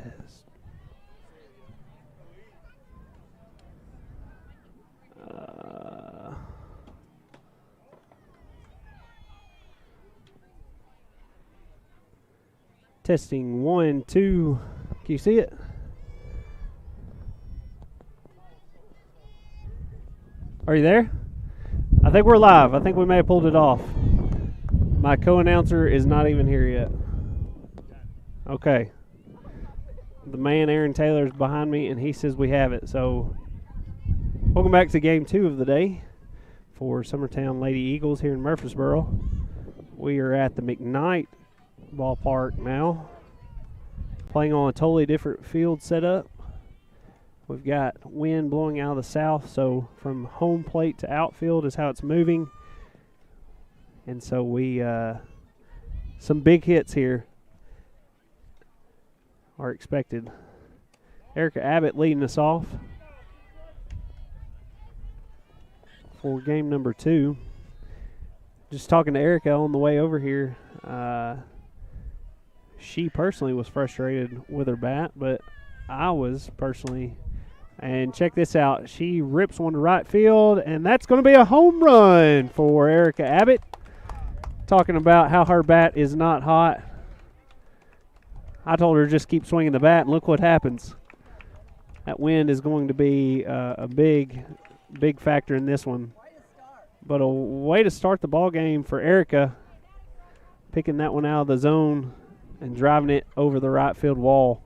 test. Testing 1, 2. Can you see it? Are you there? I think we're live. I think we may have pulled it off. My co-announcer is not even here yet. Okay. The man, Aaron Taylor, is behind me, and he says we have it. So, welcome back to Game 2 of the day for Summertown Lady Eagles here in Murfreesboro. We are at the McNight ballpark now, playing on a totally different field setup. We've got wind blowing out of the south, so from home plate to outfield is how it's moving. And so we, some big hits here are expected. Erica Abbott leading us off for game number 2. Just talking to Erica on the way over here. She personally was frustrated with her bat, but I was personally. And check this out. She rips one to right field, and that's going to be a home run for Erica Abbott. Talking about how her bat is not hot. I told her just keep swinging the bat, and look what happens. That wind is going to be a big factor in this one. But a way to start the ball game for Erica, picking that one out of the zone and driving it over the right field wall.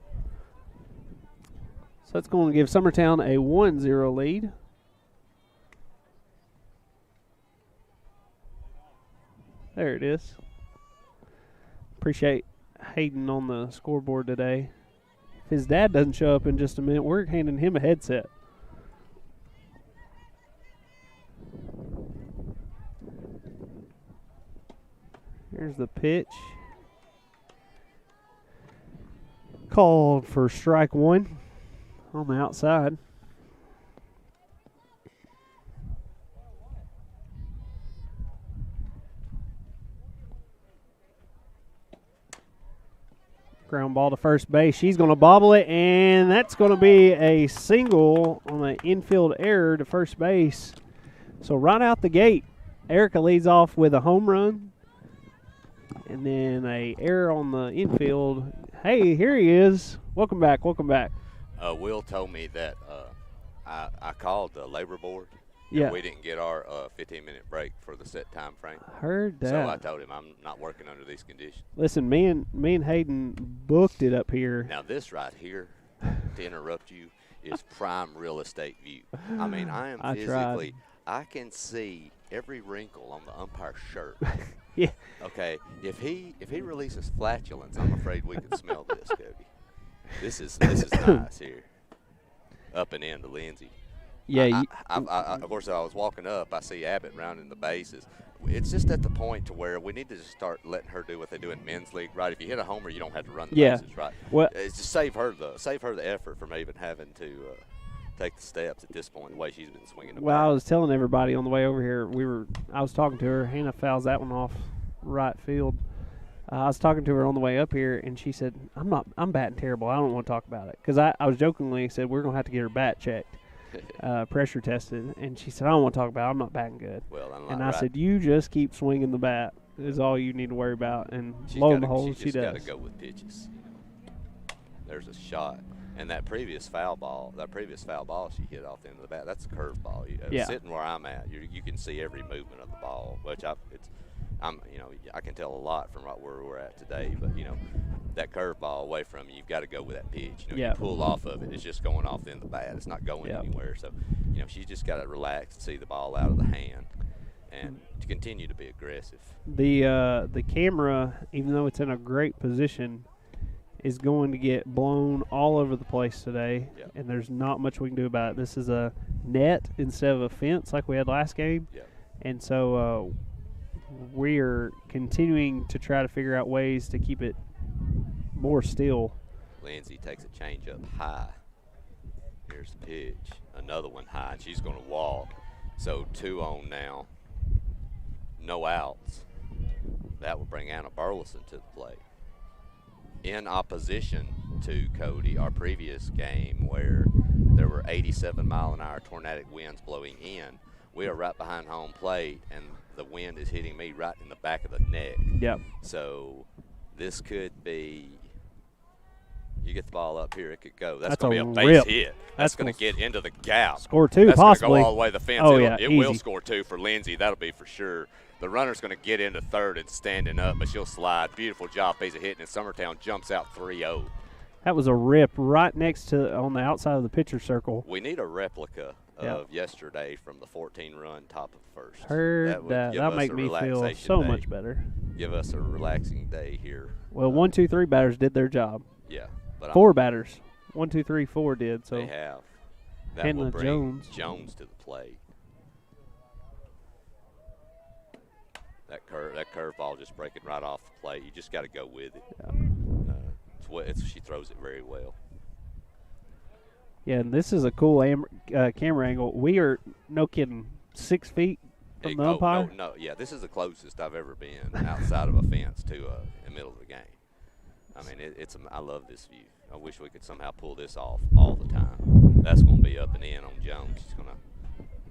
So that's going to give Summertown a 1-0 lead. There it is. Appreciate Hayden on the scoreboard today. If his dad doesn't show up in just a minute, we're handing him a headset. Here's the pitch. Called for strike 1 on the outside. Ground ball to first base. She's going to bobble it, and that's going to be a single on an infield error to first base. So right out the gate, Erica leads off with a home run, and then a error on the infield. Hey, here he is. Welcome back. Welcome back. Will told me that I called the labor board. Yeah. We didn't get our 15-minute break for the set time frame. Heard that. So I told him I'm not working under these conditions. Listen, me and Hayden booked it up here. Now this right here, to interrupt you, is prime real estate view. I mean, I can see every wrinkle on the umpire's shirt. Yeah. Okay. If he releases flatulence, I'm afraid we can smell this, Cody. This is nice here. Up and into Lindsay. Yeah. Of course, I was walking up. I see Abbott rounding the bases. It's just at the point to where we need to just start letting her do what they do in men's league, right? If you hit a homer, you don't have to run the bases, right? Well, it's just save her the effort from even having to take the steps at this point. The way she's been swinging the bat. I was telling everybody on the way over here. I was talking to her. Hannah fouls that one off right field. I was talking to her on the way up here, and she said, I'm batting terrible. I don't want to talk about it. Because I was jokingly said, we're going to have to get her bat checked, pressure tested. And she said, I don't want to talk about it. I'm not batting good. Well, I said, you just keep swinging the bat is all you need to worry about. And lo and behold, she does. She's got to go with pitches. There's a shot. And that previous foul ball she hit off the end of the bat, that's a curve ball. Sitting where I'm at, you can see every movement of the ball, which I can tell a lot from where we're at today. But that curve ball away from you, you've got to go with that pitch. You pull off of it, it's just going off the end of the bat. It's not going anywhere. So she's just got to relax and see the ball out of the hand, and to continue to be aggressive. The camera, even though it's in a great position, is going to get blown all over the place today, and there's not much we can do about it. This is a net instead of a fence like we had last game, and so we are continuing to try to figure out ways to keep it more still. Lindsay takes a change up high. Here's the pitch. Another one high, and she's going to walk. So 2 on now. No outs. That will bring Anna Burleson to the plate. In opposition to Cody, our previous game where there were 87-mile-an-hour tornadic winds blowing in. We are right behind home plate, and the wind is hitting me right in the back of the neck. Yep. So this could be, you get the ball up here, it could go. That's going to be a base hit. That's going to get into the gap. Score 2, that's possibly. That's going to go all the way to the fence. Oh, yeah, it will score 2 for Lindsay. That'll be for sure. The runner's going to get into third and standing up, but she'll slide. Beautiful job, base of hitting, and Summertown jumps out 3-0. That was a rip right next to, on the outside of the pitcher circle. We need a replica of yesterday from the 14-run top of first. Heard that. That'll make me feel so much better. Give us a relaxing day here. Well, 1, 2, 3 batters did their job. Yeah. But 4 batters. 1, 2, 3, 4 did. So they have. That Henla will bring Jones to the plate. That curveball just breaking right off the plate. You just got to go with it. Yeah. She throws it very well. Yeah, and this is a cool camera angle. We are, no kidding, 6 feet from the umpire. No, yeah, this is the closest I've ever been outside of a fence to the middle of the game. I mean, I love this view. I wish we could somehow pull this off all the time. That's going to be up and in on Jones. She's going to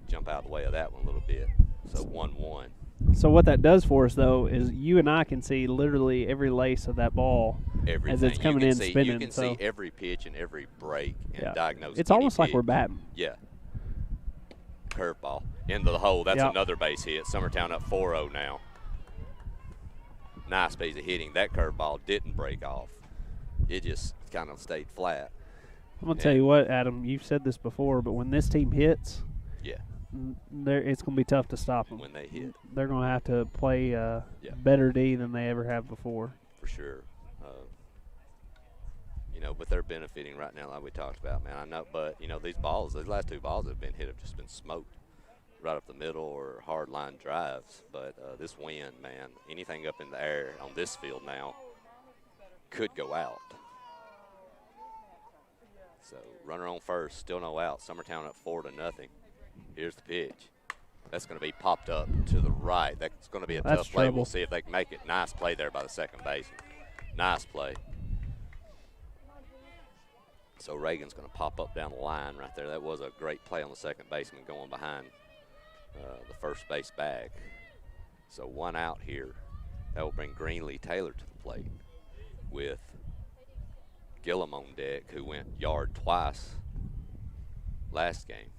jump out of the way of that one a little bit. So 1-1. So what that does for us, though, is you and I can see literally every lace of that ball as it's coming in spinning. You can see every pitch and every break and diagnose. It's almost like we're batting. Yeah. Curveball into the hole. That's another base hit. Summertown up 4-0 now. Nice piece of hitting. That curveball didn't break off. It just kind of stayed flat. I'm going to tell you what, Adam, you've said this before, but when this team hits, it's going to be tough to stop them. When they hit. They're going to have to play better D than they ever have before. For sure. But they're benefiting right now like we talked about, man. I know, but, these last 2 balls that have been hit have just been smoked right up the middle or hard line drives. But this wind, man, anything up in the air on this field now could go out. So runner on first, still no out. Summertown up 4-0. Here's the pitch. That's going to be popped up to the right. That's going to be a tough play. We'll see if they can make it. Nice play there by the second baseman. Nice play. So Reagan's going to pop up down the line right there. That was a great play on the second baseman going behind the first base bag. So 1 out here. That will bring Greenlee Taylor to the plate with Gillum on deck, who went yard twice last game.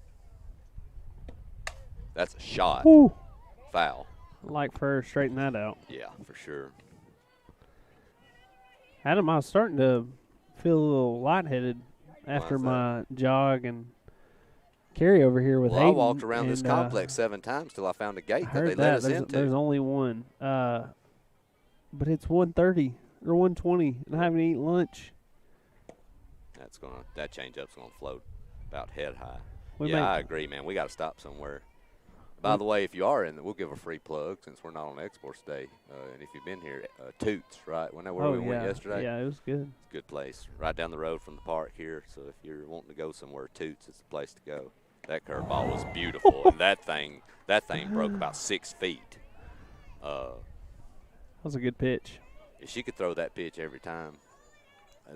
That's a shot. Woo. Foul. I'd like for her to straighten that out. Yeah, for sure. Adam, I was starting to feel a little lightheaded after my jog and carry over here with Hayden. I walked around this complex 7 times till I found a gate that they let us into. There's only one. But it's 1:30 or 1:20, and I haven't eaten lunch. That changeup's gonna float about head high. I agree, man. We got to stop somewhere. By the way, if you are we'll give a free plug since we're not on Exports Day. And if you've been here, Toots, right? Wasn't that where we went yesterday? Yeah, it was good. It's a good place. Right down the road from the park here. So if you're wanting to go somewhere, Toots is the place to go. That curveball was beautiful. And that thing broke about 6 feet. That was a good pitch. If she could throw that pitch every time,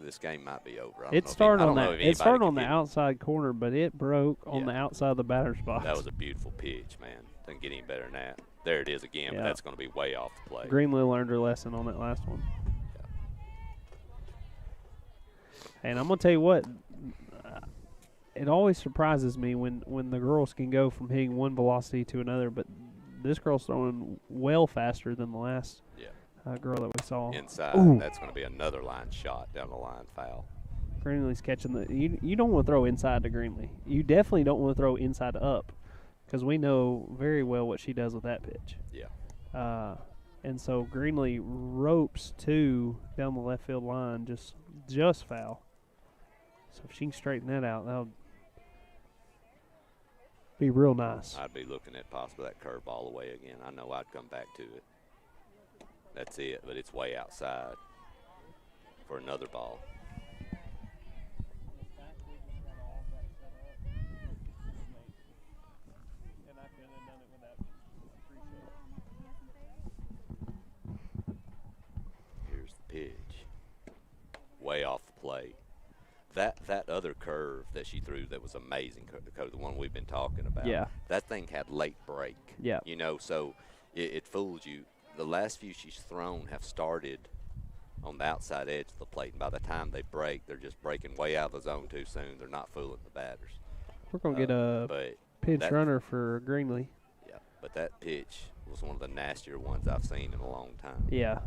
this game might be over. It started on the outside corner, but it broke on the outside of the batter's box. That was a beautiful pitch, man. Doesn't get any better than that. There it is again, but that's going to be way off the plate. Greenlee learned her lesson on that last one. Yeah. And I'm going to tell you what, it always surprises me when the girls can go from hitting one velocity to another, but this girl's throwing well faster than the last girl that we saw. Inside, that's going to be another line shot down the line, foul. Greenlee's catching you don't want to throw inside to Greenlee. You definitely don't want to throw inside up because we know very well what she does with that pitch. Yeah. And so Greenlee ropes 2 down the left field line, just foul. So if she can straighten that out, that would be real nice. I'd be looking at possibly that curveball away again. I know I'd come back to it. That's it, but it's way outside for another ball. Here's the pitch. way off the plate. That other curve that she threw that was amazing, the one we've been talking about. Yeah. That thing had late break. Yeah. You know, so it fooled you. The last few she's thrown have started on the outside edge of the plate, and by the time they break, they're just breaking way out of the zone too soon. They're not fooling the batters. We're going to get a pinch runner for Greenlee. Yeah, but that pitch was one of the nastier ones I've seen in a long time. Yeah.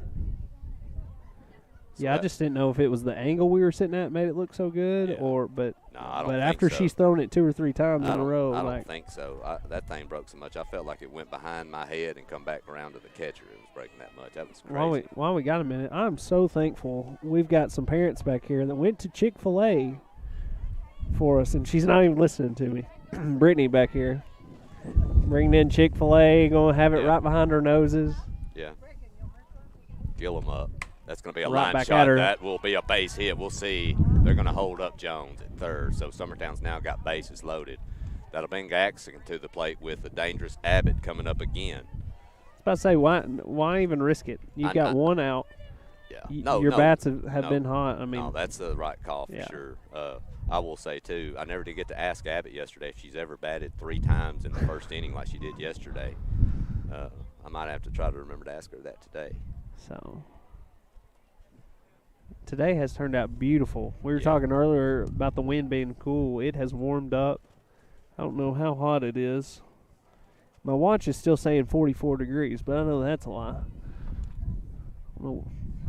So yeah, I just didn't know if it was the angle we were sitting at made it look so good, but I don't but think after so. she's thrown it 2 or 3 times in a row. I don't think so. That thing broke so much. I felt like it went behind my head and come back around to the catcher. It was breaking that much. That was crazy. While we got a minute, I'm so thankful we've got some parents back here that went to Chick-fil-A for us, and she's not even listening to me. Brittany back here. Bringing in Chick-fil-A, going to have it right behind our noses. Yeah. Gill them up. That's going to be a Right line shot. That will be a base hit. We'll see. They're going to hold up Jones at third. So Summertown's now got bases loaded. That'll bring Axon to the plate with the dangerous Abbott coming up again. I was about to say, why even risk it? You've got one out. Yeah. Your bats have been hot. I mean, no, that's the right call for sure. I will say, too, I never did get to ask Abbott yesterday if she's ever batted 3 times in the first inning like she did yesterday. I might have to try to remember to ask her that today. So today has turned out beautiful. We were talking earlier about the wind being cool. It has warmed up. I don't know how hot it is. My watch is still saying 44 degrees, but I know that's a lie.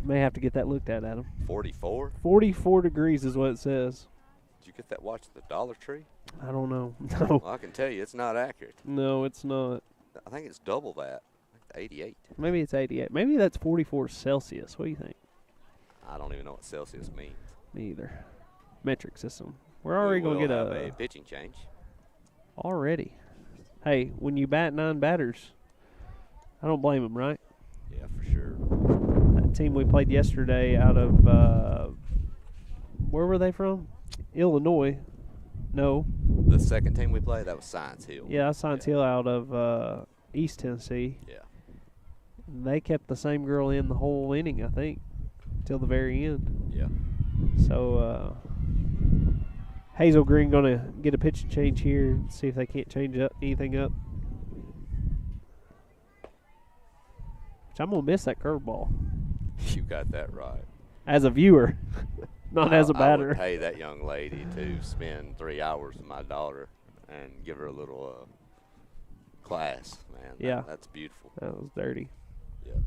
May have to get that looked at, Adam. 44? 44 degrees is what it says. Did you get that watch at the Dollar Tree? I don't know. No. Well, I can tell you it's not accurate. No, it's not. I think it's double that. 88. Maybe it's 88. Maybe that's 44 Celsius. What do you think? I don't even know what Celsius means. Me either. Metric system. We're already going to get a pitching change. Already. Hey, when you bat 9 batters, I don't blame them, right? Yeah, for sure. That team we played yesterday out of, where were they from? Illinois. No. The second team we played, that was Science Hill. Yeah, Science Hill out of East Tennessee. Yeah. They kept the same girl in the whole inning, I think, till the very end. Yeah. So, Hazel Green going to get a pitch change here and see if they can't change anything up. Which I'm going to miss that curveball. You got that right. As a viewer, not as a batter. I would pay that young lady to spend 3 hours with my daughter and give her a little class, man. That's beautiful. That was dirty. Yeah.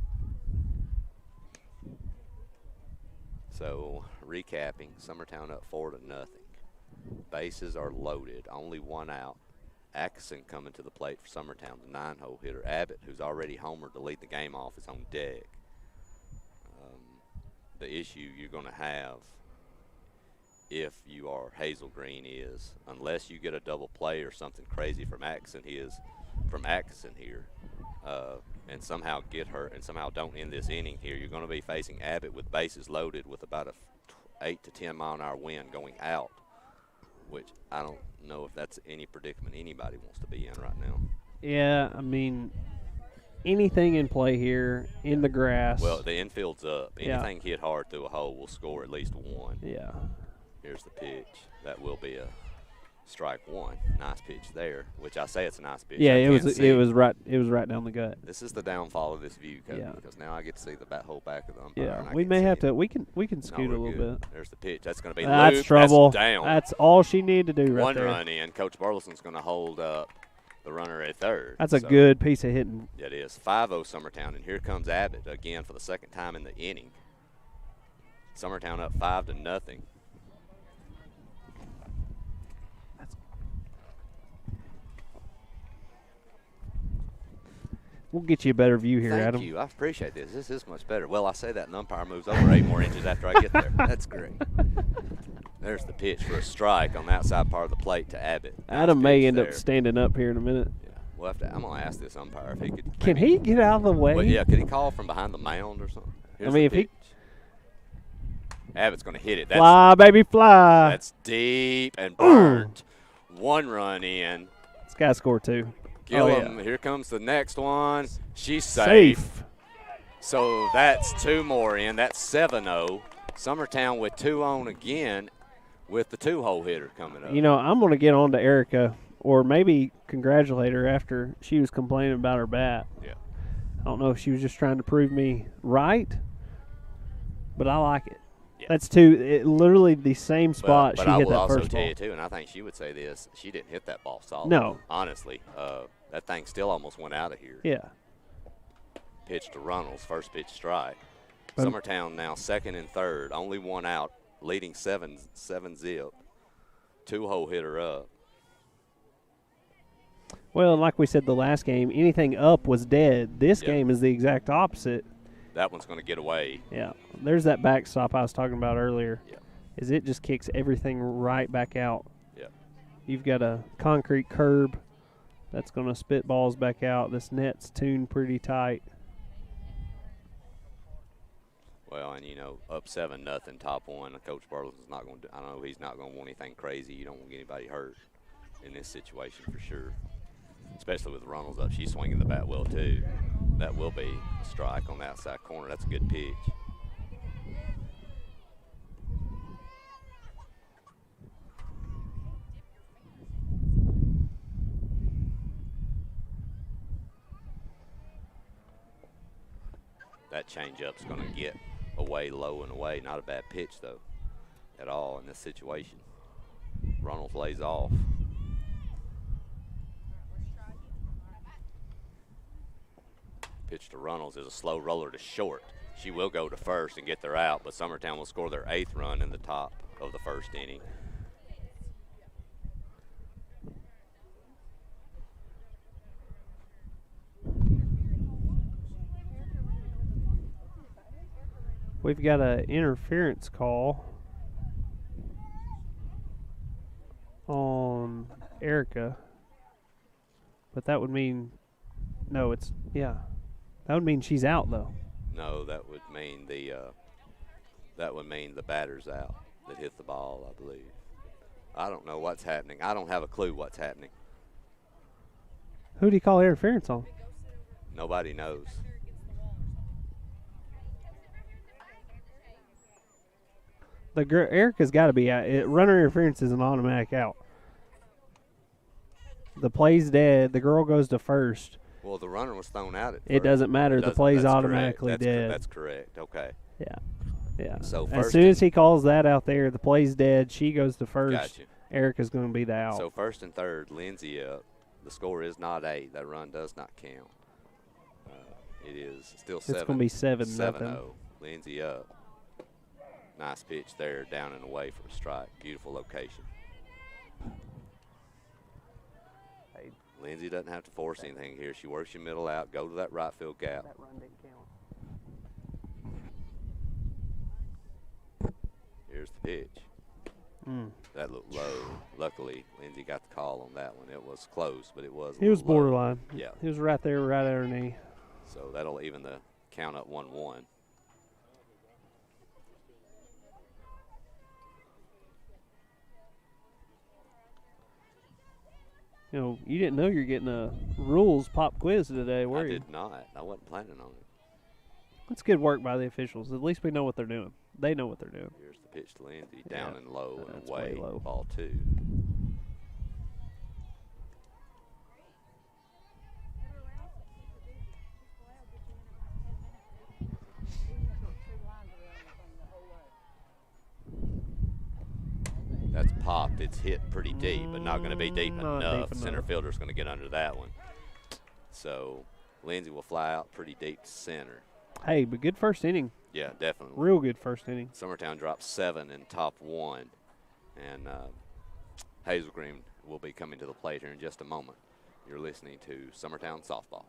So, recapping, Summertown up 4-0. Bases are loaded, only 1 out. Atkinson coming to the plate for Summertown, the 9-hole hitter. Abbott, who's already homered to lead the game off, is on deck. The issue you're going to have if you are Hazel Green is, unless you get a double play or something crazy from Atkinson here, and somehow get hurt and somehow don't end this inning here, you're going to be facing Abbott with bases loaded with about a 8 to 10 mile an hour wind going out, which I don't know if that's any predicament anybody wants to be in right now. Yeah, I mean, anything in play here in the grass. Well, the infield's up. Anything hit hard through a hole will score at least 1. Yeah. Here's the pitch. That will be a strike 1. Nice pitch there, which I say it's a nice pitch. Yeah, it was right down the gut. This is the downfall of this view, Cody, because now I get to see the whole back of the umpire. Yeah, we may have to. We can scoot a little bit. There's the pitch. That's going to be that's loop. trouble. That's down. That's all she needed to do right there. 1 run in. Coach Burleson's going to hold up the runner at third. That's a good piece of hitting. It is. 5-0 Summertown, and here comes Abbott again for the second time in the inning. Summertown up 5-0. We'll get you a better view here, Adam. Thank you. I appreciate this. This is much better. Well, I say that, and umpire moves over 8 more inches after I get there. That's great. There's the pitch for a strike on the outside part of the plate to Abbott. Adam may end up standing up here in a minute. Yeah. I'm going to ask this umpire if he could. Can he get out of the way? Well, yeah, could he call from behind the mound or something? Here's if he. Abbott's going to hit it. Fly, baby, fly. That's deep and burnt. 1 run in. It's got to score 2. Gillum, here comes the next one. She's safe. So that's 2 more in. That's 7-0. Summertown with 2 on again with the 2-hole hitter coming up. You know, I'm going to get on to Erica or maybe congratulate her after she was complaining about her bat. Yeah. I don't know if she was just trying to prove me right, but I like it. Yeah. That's literally the same spot but she hit that first ball. But I will also tell you, too, and I think she would say this, she didn't hit that ball solid. No. Honestly, that thing still almost went out of here. Yeah. Pitch to Runnels, first pitch strike. Summertown now second and third, only one out, leading 7-0. 2-hole hitter up. Well, like we said the last game, anything up was dead. This game is the exact opposite. That one's going to get away. Yeah. There's that backstop I was talking about earlier. Yeah. Is it just kicks everything right back out. Yeah. You've got a concrete curb that's going to spit balls back out. This net's tuned pretty tight. Well, and, you know, up 7-0, top one. Coach Burleson's not going to – I know he's not going to want anything crazy. You don't want anybody hurt in this situation for sure, especially with Runnels up. She's swinging the bat well, too. That will be a strike on the outside corner. That's a good pitch. That changeup's going to get away, low and away. Not a bad pitch, though, at all in this situation. Runnels lays off. Pitch to Runnels is a slow roller to short. She will go to first and get their out, but Summertown will score their 8th run in the top of the first inning. We've got an interference call on Erica, but that would mean that would mean she's out though. No, that would mean the batter's out that hit the ball, I believe. I don't know what's happening. I don't have a clue what's happening. Who do you call interference on? Nobody knows. Erica's got to be out. Runner interference is an automatic out. The play's dead. The girl goes to first. Well, the runner was thrown out at first. It doesn't matter. The play's automatically dead. That's correct. Okay. Yeah. So as soon as he calls that out there, the play's dead. She goes to first. Gotcha. Erica's going to be the out. So first and third, Lindsay up. The score is not 8. That run does not count. It is still 7. It's going to be 7-0. 7-0. Lindsay up. Nice pitch there, down and away for a strike. Beautiful location. Lindsay doesn't have to force anything here. She works your middle out, go to that right field gap. That run didn't count. Here's the pitch. That looked low. Luckily, Lindsay got the call on that one. It was close, but it was He was borderline. Low. Yeah. He was right there, right at her knee. So that'll even the count up 1-1. You know, you didn't know you're getting a rules pop quiz today, were you? I did not. I wasn't planning on it. That's good work by the officials. At least we know what they're doing. They know what they're doing. Here's the pitch to Lindsay, down and low and That's away. way low. Ball 2. That's popped. It's hit pretty deep, but not going to be deep enough. Center fielder's going to get under that one. So Lindsay will fly out pretty deep to center. Hey, but good first inning. Yeah, definitely. Real good first inning. Summertown dropped 7 in top 1, and Hazel Green will be coming to the plate here in just a moment. You're listening to Summertown Softball.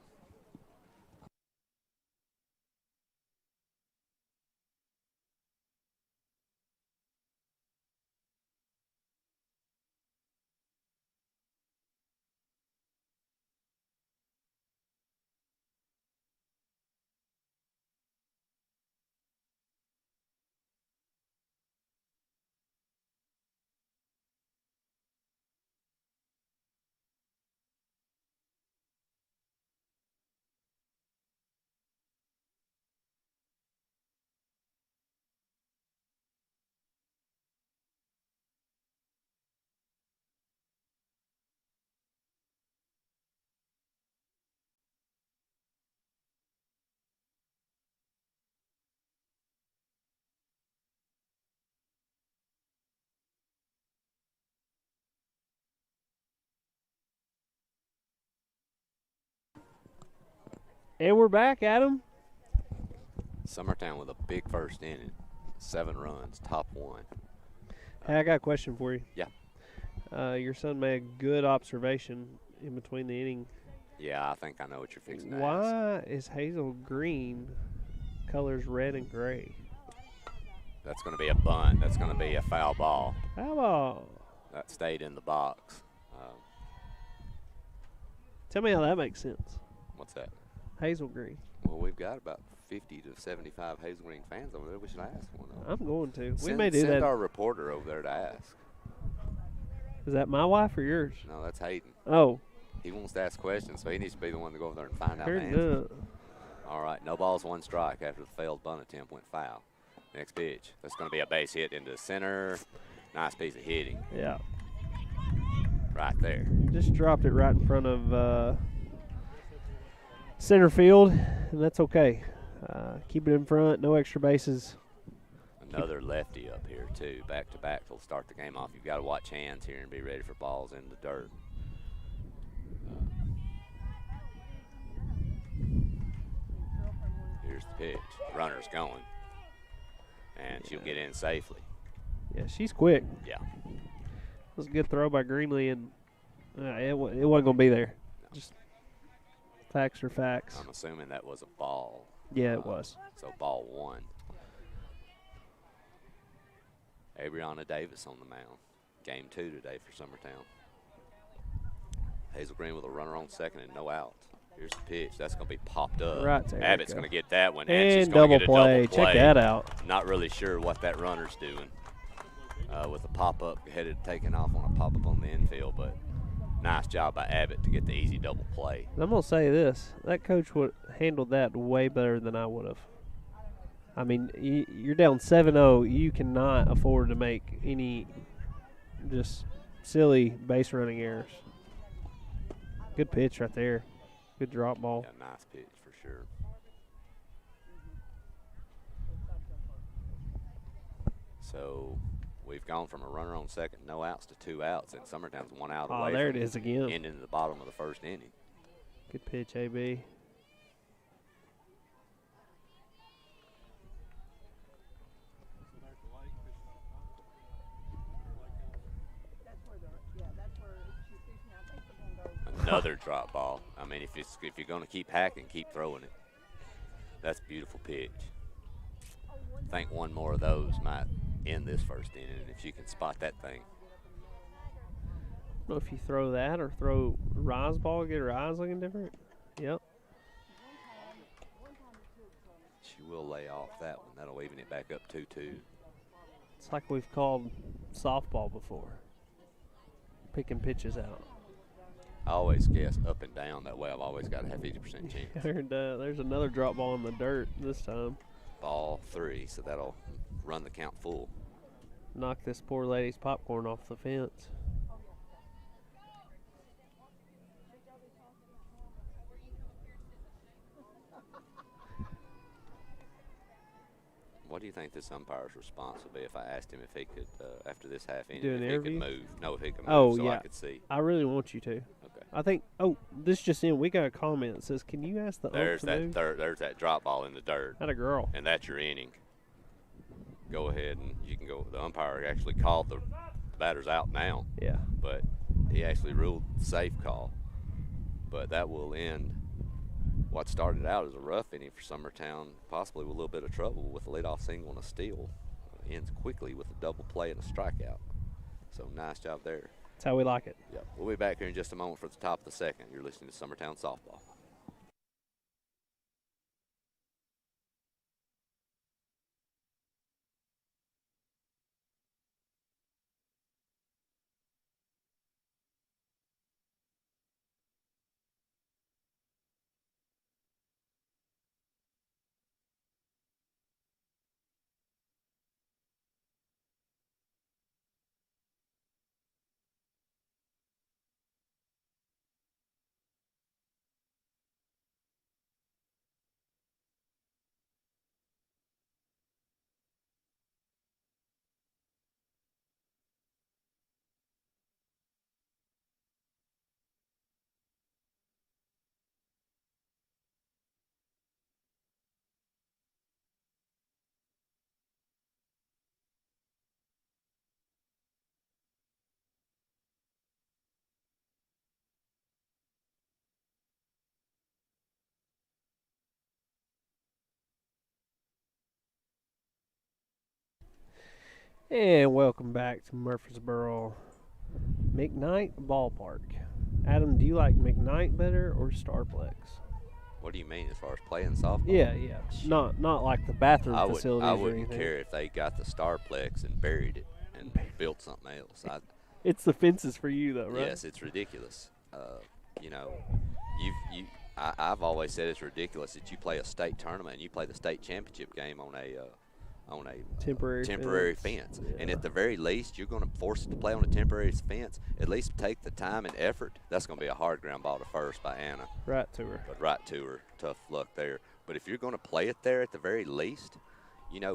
And we're back, Adam. Summertown with a big first inning. 7 runs, top 1. Hey, I got a question for you. Yeah. Your son made a good observation in between the inning. Yeah, I think I know what you're fixing to ask. Why is Hazel green colors red and gray? That's going to be a bunt. That's going to be a foul ball. Foul ball. That stayed in the box. Tell me how that makes sense. What's that? Hazel green. Well, we've got about 50 to 75 Hazel Green fans over there. We should ask one of them. I'm going to. We may do that. Send our reporter over there to ask. Is that my wife or yours? No, that's Hayden. Oh. He wants to ask questions, so he needs to be the one to go over there and find out the Heard answer. that. All right, no balls, 1 strike after the failed bunt attempt went foul. Next pitch. That's going to be a base hit into the center. Nice piece of hitting. Yeah. Right there. Just dropped it right in front of center field, and that's okay. Keep it in front, no extra bases. Another lefty up here, too. Back to back will start the game off. You've got to watch hands here and be ready for balls in the dirt. Here's the pitch. Runner's going. And she'll get in safely. Yeah, she's quick. Yeah. It was a good throw by Greenlee, and it wasn't going to be there. No. Just facts are facts. I'm assuming that was a ball. Yeah, it was. So ball 1. Abriana Davis on the mound. Game 2 today for Summertown. Hazel Green with a runner on second and no outs. Here's the pitch. That's going to be popped up. Right there. Abbott's going to get that one. And she's going to get a double play. Check that out. Not really sure what that runner's doing. With a pop-up headed taking off on a pop-up on the infield, but nice job by Abbott to get the easy double play. I'm going to say this. That coach would handled that way better than I would have. I mean, you're down 7-0. You cannot afford to make any just silly base running errors. Good pitch right there. Good drop ball. Yeah, nice pitch for sure. So we've gone from a runner on second, no outs, to 2 outs, and Summertown's 1 out away. Oh, there it is again. Ending the bottom of the first inning. Good pitch, AB. Another drop ball. I mean, if you're going to keep hacking, keep throwing it. That's a beautiful pitch. I think one more of those might end this first inning, if you can spot that thing. I don't know if you throw that or throw Rise ball, get her eyes looking different. Yep. She will lay off that one. That'll even it back up 2-2. It's like we've called softball before. Picking pitches out. I always guess up and down. That way I've always got to have 50% chance. And, there's another drop ball in the dirt this time. Ball 3, so that'll run the count full. Knock this poor lady's popcorn off the fence. What do you think this umpire's response would be if I asked him if he could, after this half inning, Do an if interview? he could move? No, if he could move, Oh, so yeah. I could see. I really want you to. Okay. I think. Oh, this just in. We got a comment that says, "Can you ask the ump There's to that move?" there's that drop ball in the dirt, That a girl. and that's your inning. Go ahead and you can go. The umpire actually called the batters out now, Yeah. but he actually ruled safe call. But that will end what started out as a rough inning for Summertown, possibly with a little bit of trouble with a leadoff single and a steal. Ends quickly with a double play and a strikeout. So nice job there. That's how we like it. Yep. We'll be back here in just a moment for the top of the second. You're listening to Summertown Softball. And welcome back to Murfreesboro McNight Ballpark. Adam, do you like McNight better or Starplex? What do you mean as far as playing softball? Yeah. Not like the bathroom facilities I or wouldn't anything. care if they got the Starplex and buried it and built something else. It's the fences for you, though, right? Yes, it's ridiculous. I've always said it's ridiculous that you play a state tournament and you play the state championship game on a temporary fence. Yeah. And at the very least, you're going to force it to play on a temporary fence. At least take the time and effort. That's going to be a hard ground ball to first by Anna. Right to her. But right to her. Tough luck there. But if you're going to play it there at the very least,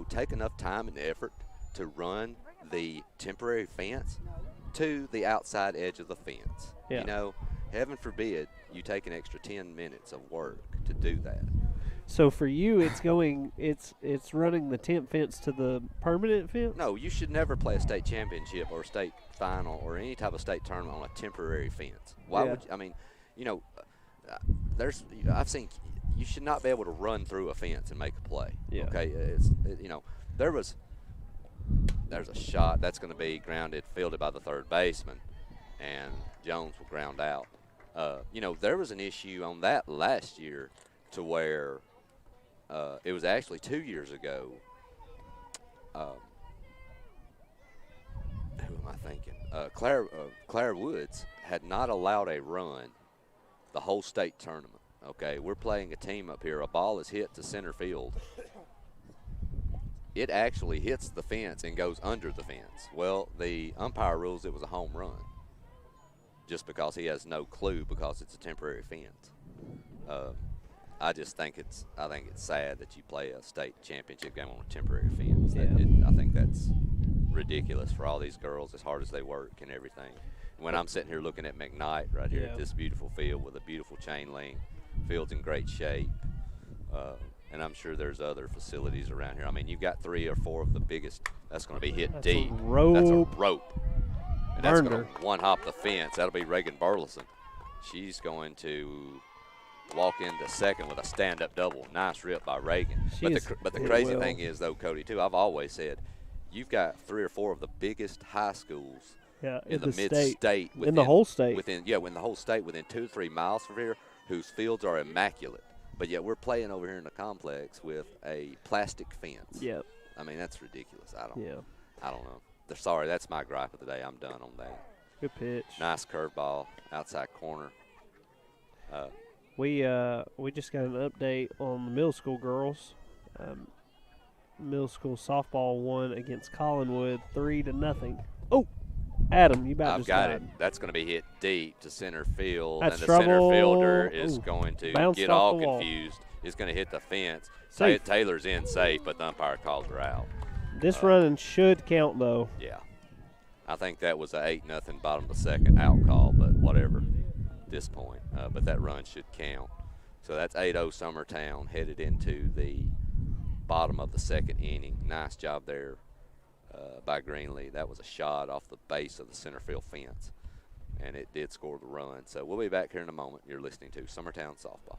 take enough time and effort to run the temporary fence to the outside edge of the fence. Yeah. Heaven forbid you take an extra 10 minutes of work to do that. So for you, it's running the temp fence to the permanent fence? No, you should never play a state championship or a state final or any type of state tournament on a temporary fence. Why would you? I've seen you should not be able to run through a fence and make a play. Yeah. Okay, there's a shot that's going to be grounded, fielded by the third baseman, and Jones will ground out. There was an issue on that last year to where it was actually 2 years ago. Who am I thinking? Claire Woods had not allowed a run the whole state tournament. Okay, we're playing a team up here. A ball is hit to center field. It actually hits the fence and goes under the fence. Well, the umpire rules it was a home run just because he has no clue because it's a temporary fence. I think it's sad that you play a state championship game on a temporary fence. Yeah. I think that's ridiculous for all these girls as hard as they work and everything. When I'm sitting here looking at McNight right here at this beautiful field with a beautiful chain link, field's in great shape, and I'm sure there's other facilities around here. I mean, you've got 3 or 4 of the biggest. That's going to be hit deep. That's a rope. And that's going to one-hop the fence. That'll be Reagan Burleson. She's going to walk into second with a stand-up double. Nice rip by Reagan. But the crazy thing is, though, Cody, too, I've always said, you've got 3 or 4 of the biggest high schools in the mid-state. In the whole state. In the whole state, within 2 to 3 miles from here, whose fields are immaculate. But yet we're playing over here in the complex with a plastic fence. Yep. I mean, that's ridiculous. I don't know. Sorry, that's my gripe of the day. I'm done on that. Good pitch. Nice curveball, outside corner. We just got an update on the middle school girls. Middle school softball won against Collinwood 3-0. Oh, Adam, you about I've got died. it. That's going to be hit deep to center field, That's and the trouble. center fielder is going to get all confused. He's going to hit the fence. Taylor's in safe, but the umpire called her out. This run should count, though. Yeah. I think that was a 8-0 bottom of the second out call, but whatever at this point. But that run should count. So that's 8-0 Summertown headed into the bottom of the second inning. Nice job there by Greenlee. That was a shot off the base of the center field fence, and it did score the run. So we'll be back here in a moment. You're listening to Summertown Softball.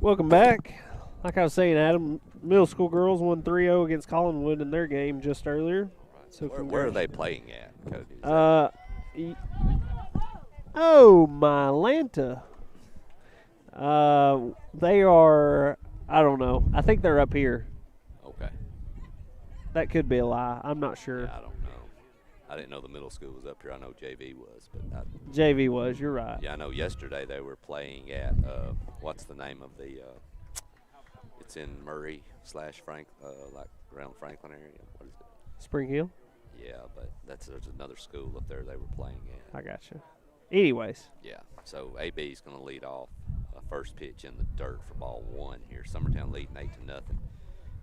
Welcome back. Like I was saying, Adam, middle school girls won 3-0 against Collinwood in their game just earlier. Right. So where are they playing at, Cody? Mylanta. They are, I don't know. I think they're up here. Okay. That could be a lie. I'm not sure. Yeah, I don't know. I didn't know the middle school was up here. I know JV was, but JV was. You're right. Yeah, I know yesterday they were playing at what's the name of the It's in Murray/Frank, like around Franklin area. What is it? Spring Hill? Yeah, but there's another school up there they were playing at. I gotcha. Anyways. Yeah, so AB is going to lead off first pitch in the dirt for ball 1 here. Summertown leading 8-0.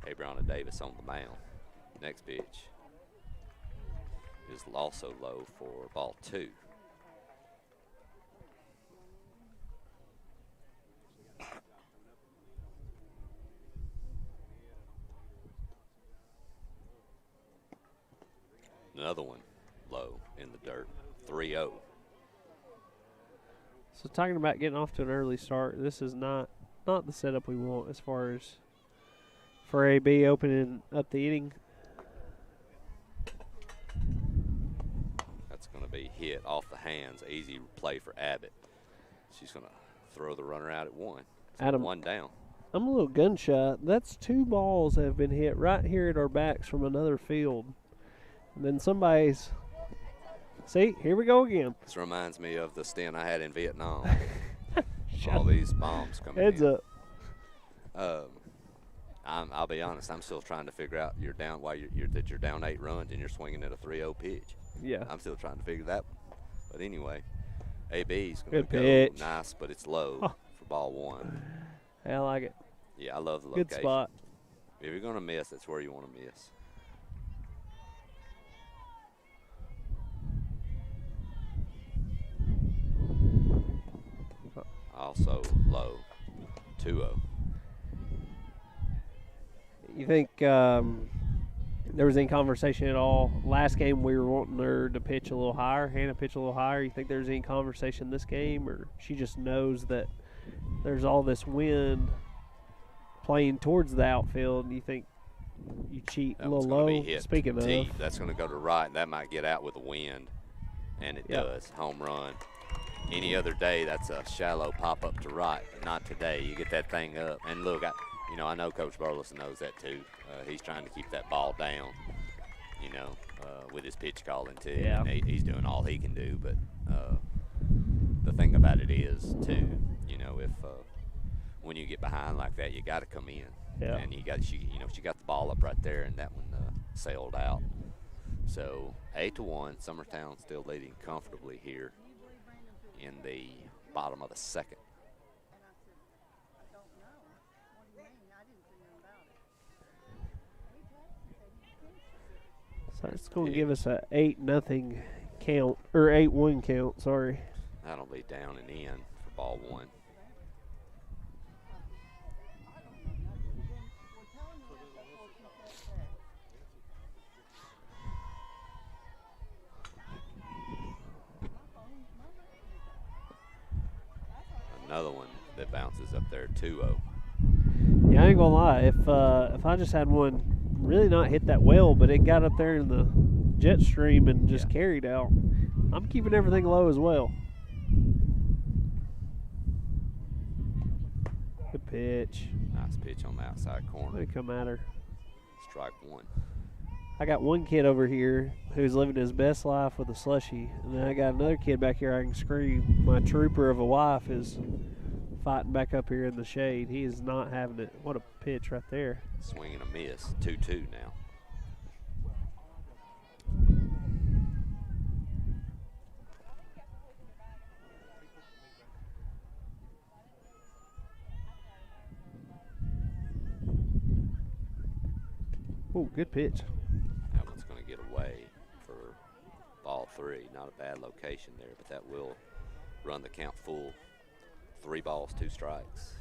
Abrianna Davis on the mound. Next pitch is also low for ball 2. Another one low in the dirt, 3-0. So talking about getting off to an early start, this is not the setup we want as far as for AB opening up the inning. That's going to be hit off the hands. Easy play for Abbott. She's going to throw the runner out at 1. Adam, 1 down. I'm a little gun-shy. That's 2 balls that have been hit right here at our backs from another field. And then somebody's... See, here we go again. This reminds me of the stint I had in Vietnam. All these bombs coming Heads in. up. I'll be honest. I'm still trying to figure out you're down that you're down 8 runs and you're swinging at a 3-0 pitch. Yeah. I'm still trying to figure that. But anyway, AB's going to Good go pitch. nice, but it's low for ball 1. Hey, I like it. Yeah, I love the location. Good spot. If you're going to miss, that's where you want to miss. Also low, 2-0. You think there was any conversation at all? Last game we were wanting her to pitch a little higher, Hannah pitch a little higher. You think there's any conversation this game, or she just knows that there's all this wind playing towards the outfield, and you think you cheat That a little one's gonna low? be hit Speaking deep. of, That's going to go to right. That might get out with the wind, and it does. Home run. Any other day, that's a shallow pop-up to right, but not today. You get that thing up. And look, I know Coach Burleson knows that too. He's trying to keep that ball down, with his pitch calling too. Yeah. And he's doing all he can do. But the thing about it is, too, if when you get behind like that, you got to come in. Yeah. And she got the ball up right there, and that one sailed out. So 8-1, Summertown still leading comfortably here in the bottom of the second. so it's going to give us a 8-0 count, or 8-1 count. Sorry. That'll be down and in for ball 1. Another one that bounces up there, 2-0. Yeah, I ain't gonna lie. If I just had one really not hit that well, but it got up there in the jet stream and just carried out, I'm keeping everything low as well. Good pitch. Nice pitch on the outside corner. They come at her. Strike 1. I got one kid over here who's living his best life with a slushie, and then I got another kid back here I can scream. My trooper of a wife is fighting back up here in the shade. He is not having it. What a pitch right there. Swing and a miss. 2-2 now. Oh, good pitch. That one's going to get away for ball 3. Not a bad location there, but that will run the count full. 3 balls, 2 strikes.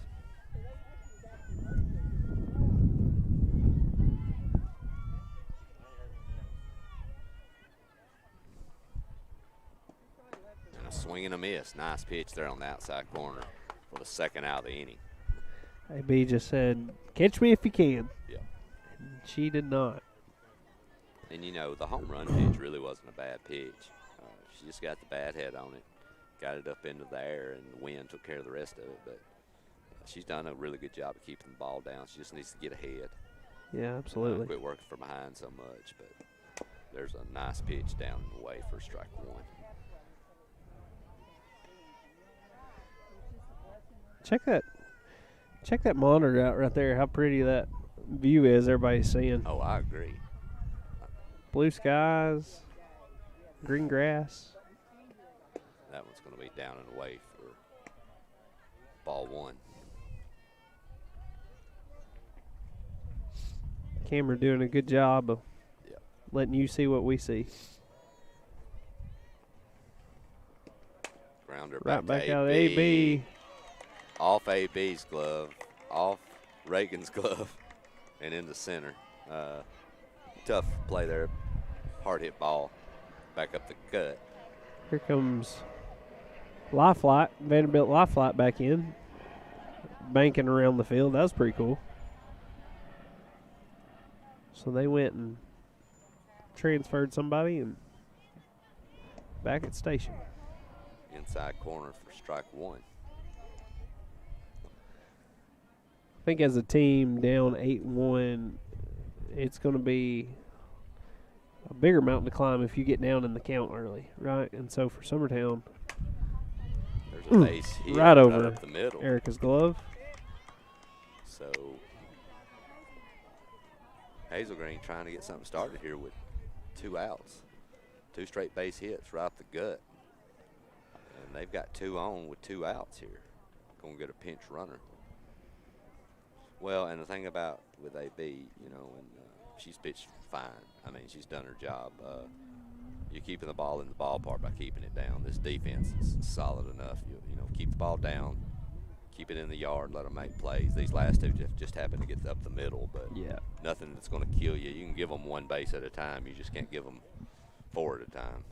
And a swing and a miss. Nice pitch there on the outside corner for the second out of the inning. AB just said, catch me if you can. Yeah. And she did not. And, the home run pitch really wasn't a bad pitch. She just got the bat head on it, got it up into the air, and the wind took care of the rest of it. But she's done a really good job of keeping the ball down. She just needs to get ahead. Yeah, absolutely. Quit working from behind so much. But there's a nice pitch down and away for strike 1. Check that Check that monitor out right there. How pretty that view is. Everybody's seeing. Oh, I agree. Blue skies, green grass. That one's going to be down and away for ball one. Camera doing a good job of letting you see what we see. Grounder Right back to out of AB. Off AB's glove, off Reagan's glove, and into center. Tough play there. Hard hit ball. Back up the gut. Here comes Lifeline, Vanderbilt Lifeline back in. Banking around the field. That was pretty cool. So they went and transferred somebody and back at station. Inside corner for strike one. I think as a team down 8-1, it's going to be a bigger mountain to climb if you get down in the count early, right? And so for Summertown, there's a base hit right over up the middle. Erica's glove. So Hazel Green trying to get something started here with 2 outs. 2 straight base hits right out the gut. And they've got 2 on with 2 outs here. Going to get a pinch runner. Well, and the thing about with AB, you know, and she's pitched fine. I mean, she's done her job. You're keeping the ball in the ballpark by keeping it down. This defense is solid enough. You know, keep the ball down, keep it in the yard, let them make plays. These last 2 just happen to get up the middle, but nothing that's going to kill you. You can give them 1 base at a time. You just can't give them 4 at a time.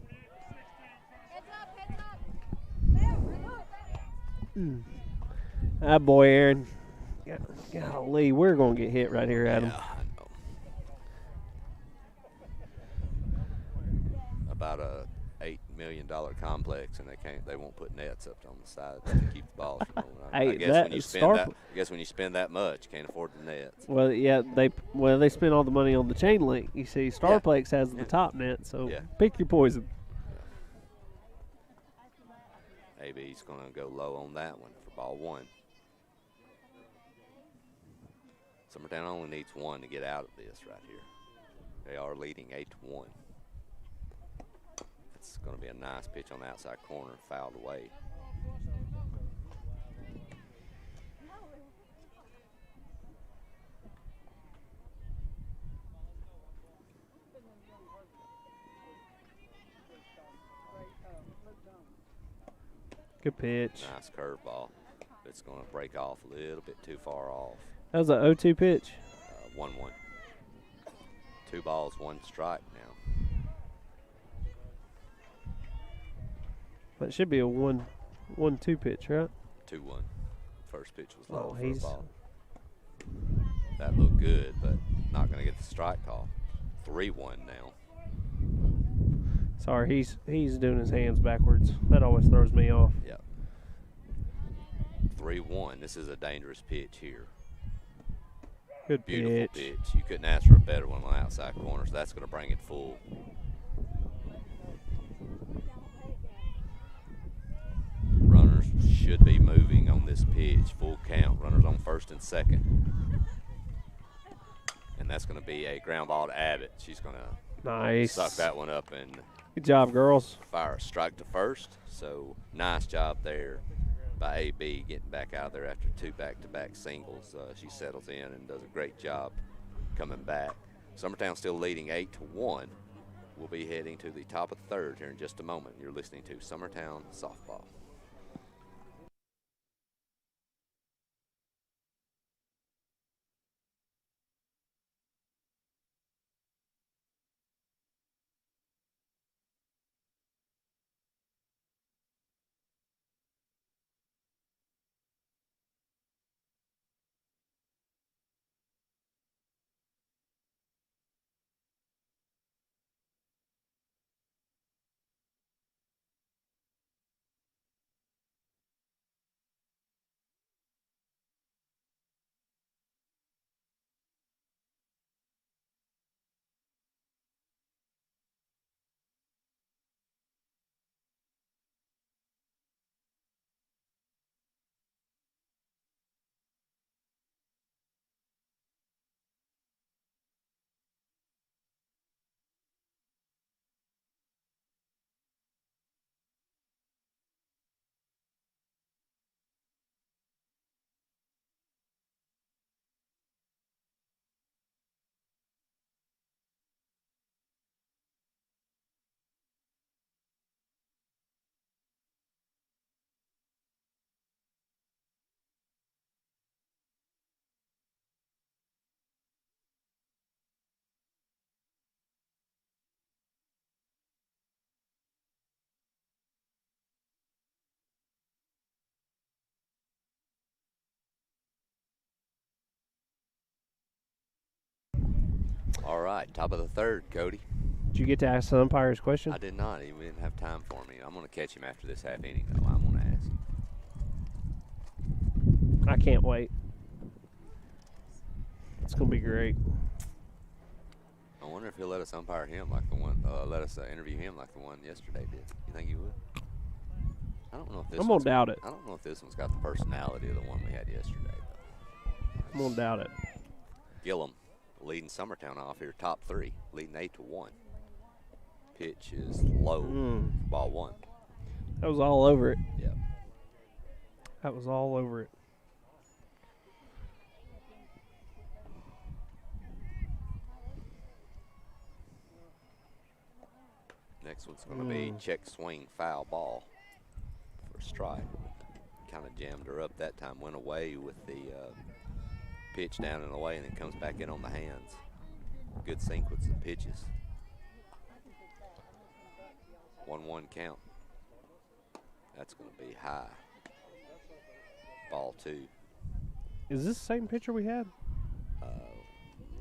Ah, boy, Aaron. Golly, we're going to get hit right here, Adam. Yeah, I know. About a $8 million complex, and they won't put nets up on the side to keep the balls from rolling. I guess when you spend that much, you can't afford the nets. Well, yeah, they spend all the money on the chain link. You see, Starplex has the top net, so pick your poison. AB's going to go low on that one for ball one. Summertown only needs 1 to get out of this right here. They are leading 8-1. It's going to be a nice pitch on the outside corner, fouled away. Good pitch. Nice curveball. It's going to break off a little bit too far off. That was an 0-2 pitch. 1-1. 2 balls, 1 strike now. That should be a 1-2 pitch, right? 2-1. First pitch was low for he's a ball. That looked good, but not going to get the strike call. 3-1 now. Sorry, he's doing his hands backwards. That always throws me off. Yep. 3-1. This is a dangerous pitch here. Good Beautiful pitch. pitch. You couldn't ask for a better one on the outside corner, so that's going to bring it full. Runners should be moving on this pitch. Full count. Runners on first and second. And that's going to be a ground ball to Abbott. She's going to suck that one up and good job, girls. Fire a strike to first. So nice job there by AB getting back out of there after 2 back-to-back singles. She settles in and does a great job coming back. Summertown still leading 8-1. We'll be heading to the top of the 3rd here in just a moment. You're listening to Summertown Softball. right, top of the third, Cody. Did you get to ask the umpires question? I did not. He didn't have time for me. I'm going to catch him after this half inning, though. I'm going to ask him. I can't wait. It's going to be great. I wonder if he'll let us umpire him like the one, let us interview him like the one yesterday did. You think he would? I don't know if this I'm going to doubt it. I don't know if this one's got the personality of the one we had yesterday, though. I'm going to doubt it. Gillum leading Summertown off here, top 3, leading 8-1. Pitch is low, ball 1. That was all over it. Yep. That was all over it. Next one's going to be check swing foul ball for a strike. Kind of jammed her up that time, went away with the pitch down and away, and then comes back in on the hands. Good sequence of pitches. 1-1 count. That's going to be high. Ball 2. Is this the same pitcher we had?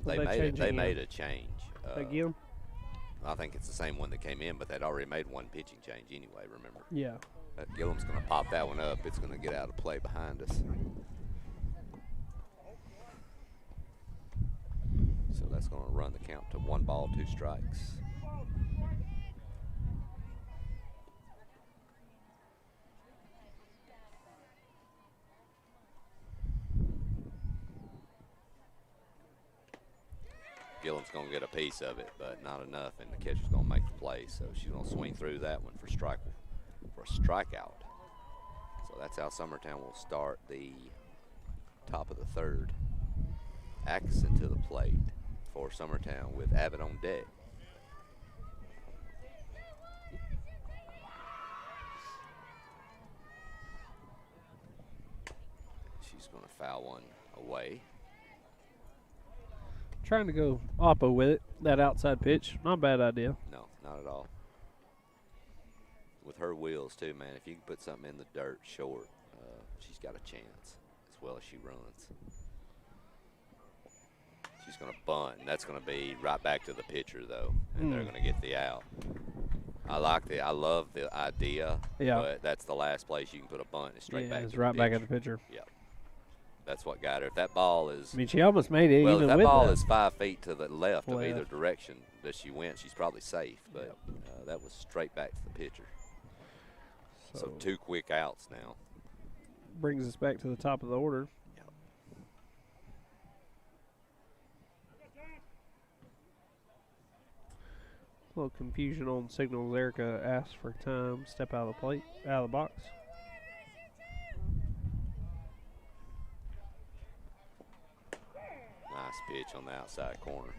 They made a change. Again? I think it's the same one that came in, but they'd already made one pitching change anyway, remember? Yeah. Gillum's going to pop that one up. It's going to get out of play behind us. So that's going to run the count to 1 ball, 2 strikes. Gillum's going to get a piece of it, but not enough, and the catcher's going to make the play. So she's going to swing through that one for a strikeout. So that's how Summertown will start the top of the third. Atkinson to the plate for Summertown with Abbott on deck. She's going to foul one away. Trying to go oppo with it, that outside pitch. Not a bad idea. No, not at all. With her wheels, too, man, if you can put something in the dirt short, she's got a chance as well as she runs. She's going to bunt, and that's going to be right back to the pitcher, though, and they're going to get the out. I love the idea, but that's the last place you can put a bunt. It's straight back to the right back at the pitcher. Yep. That's what got her. If that ball is... I mean, she almost made it. Well, even if that with ball is 5 feet to the left of Left. either direction that she went, she's probably safe. But that was straight back to the pitcher. So 2 quick outs now. Brings us back to the top of the order. Yep. A little confusion on signals. Erica asked for time. Step out of the plate, out of the box. Nice pitch on the outside corner.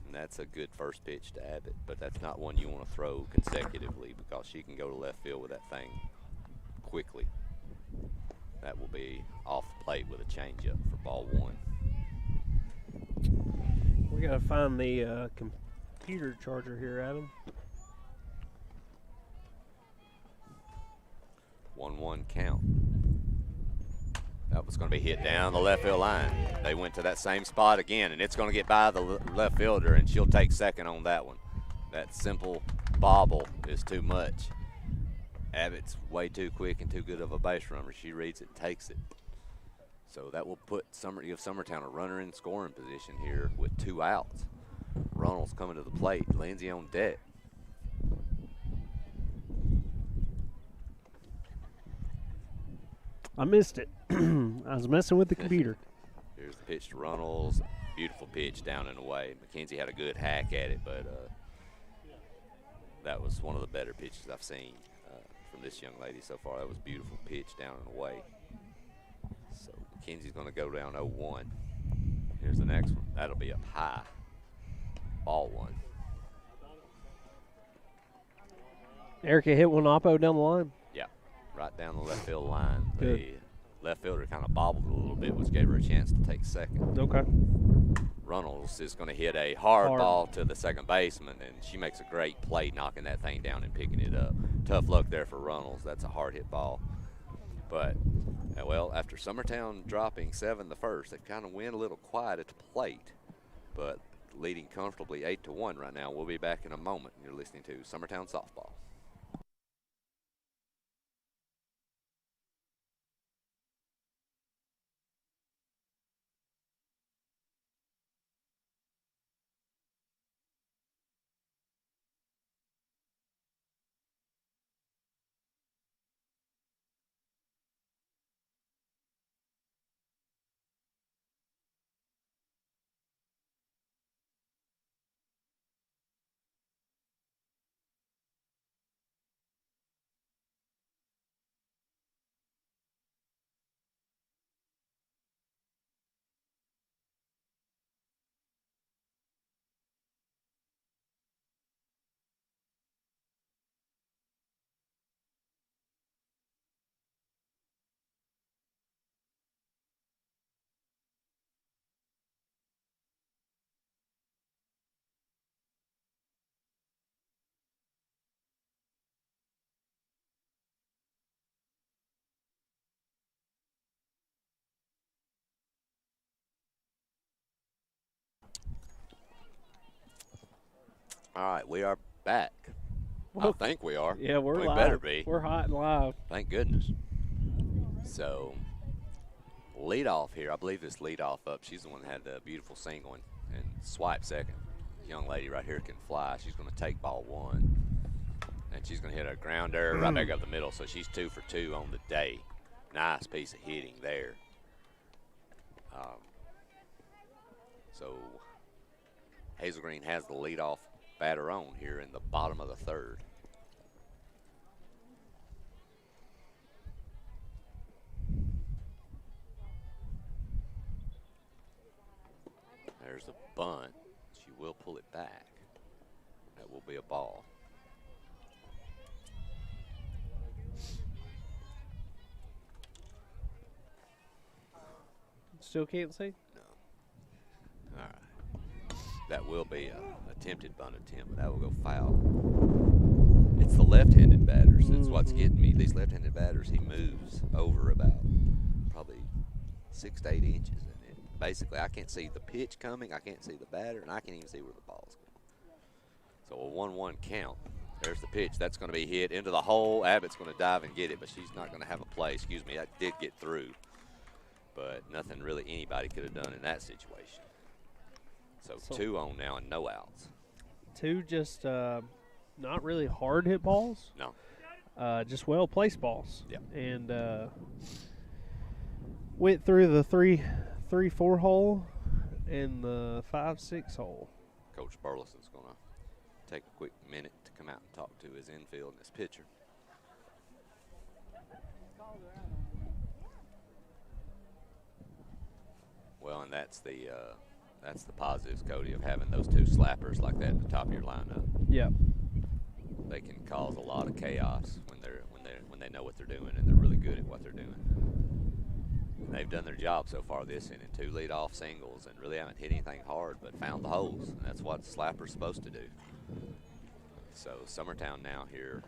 And that's a good first pitch to Abbott, but that's not one you want to throw consecutively because she can go to left field with that thing quickly. That will be off the plate with a changeup for ball 1. We got to find the computer charger here, Adam. 1-1 count. That was going to be hit down the left field line. They went to that same spot again, and it's going to get by the left fielder, and she'll take second on that one. That simple bobble is too much. Abbott's way too quick and too good of a base runner. She reads it, takes it. So that will give Summertown a runner in scoring position here with 2 outs. Ronald's coming to the plate. Lindsay on deck. I missed it. I was messing with the computer. Here's the pitch to Runnels. Beautiful pitch down and away. McKenzie had a good hack at it, but that was one of the better pitches I've seen from this young lady so far. That was a beautiful pitch down and away. So McKenzie's going to go down 0-1. Here's the next one. That'll be up high. Ball 1. Erica hit one oppo down the line. Yeah, right down the left field line. Good. The left fielder kind of bobbled a little bit, which gave her a chance to take second. Okay. Runnels is going to hit a hard ball to the second baseman, and she makes a great play knocking that thing down and picking it up. Tough luck there for Runnels. That's a hard hit ball. But Well, after Summertown dropping 7 the first, they kind of went a little quiet at the plate, but leading comfortably 8-1 right now. We'll be back in a moment. You're listening to Summertown Softball. All right, we are back. Well, I think we are. Yeah, we're we live. Better be. We're hot and live. Thank goodness. So, lead off here. I believe this lead off up. She's the one that had the beautiful single and swipe second. This young lady right here can fly. She's going to take ball 1. And she's going to hit a grounder right back up the middle. So she's 2 for 2 on the day. Nice piece of hitting there. So Hazel Green has the leadoff batter on here in the bottom of the 3rd. There's a bunt. She will pull it back. That will be a ball. Still can't see? No. All right. That will be an attempted bunt attempt, but that will go foul. It's the left-handed batters. That's what's getting me. These left-handed batters, he moves over about probably 6 to 8 inches. And basically, I can't see the pitch coming. I can't see the batter, and I can't even see where the ball's going. So a 1-1 count. There's the pitch. That's going to be hit into the hole. Abbott's going to dive and get it, but she's not going to have a play. Excuse me, that did get through. But nothing really anybody could have done in that situation. So 2 on now and no outs. 2 just not really hard hit balls. No. Just well placed balls. Yeah. And went through the 3-4 hole and the 5-6 hole. Coach Burleson's going to take a quick minute to come out and talk to his infield and his pitcher. Well, and that's the positives, Cody, of having those 2 slappers like that at the top of your lineup. Yeah. They can cause a lot of chaos when they know what they're doing, and they're really good at what they're doing. And they've done their job so far this inning. 2 leadoff singles and really haven't hit anything hard, but found the holes, and that's what slapper's supposed to do. So Summertown now here,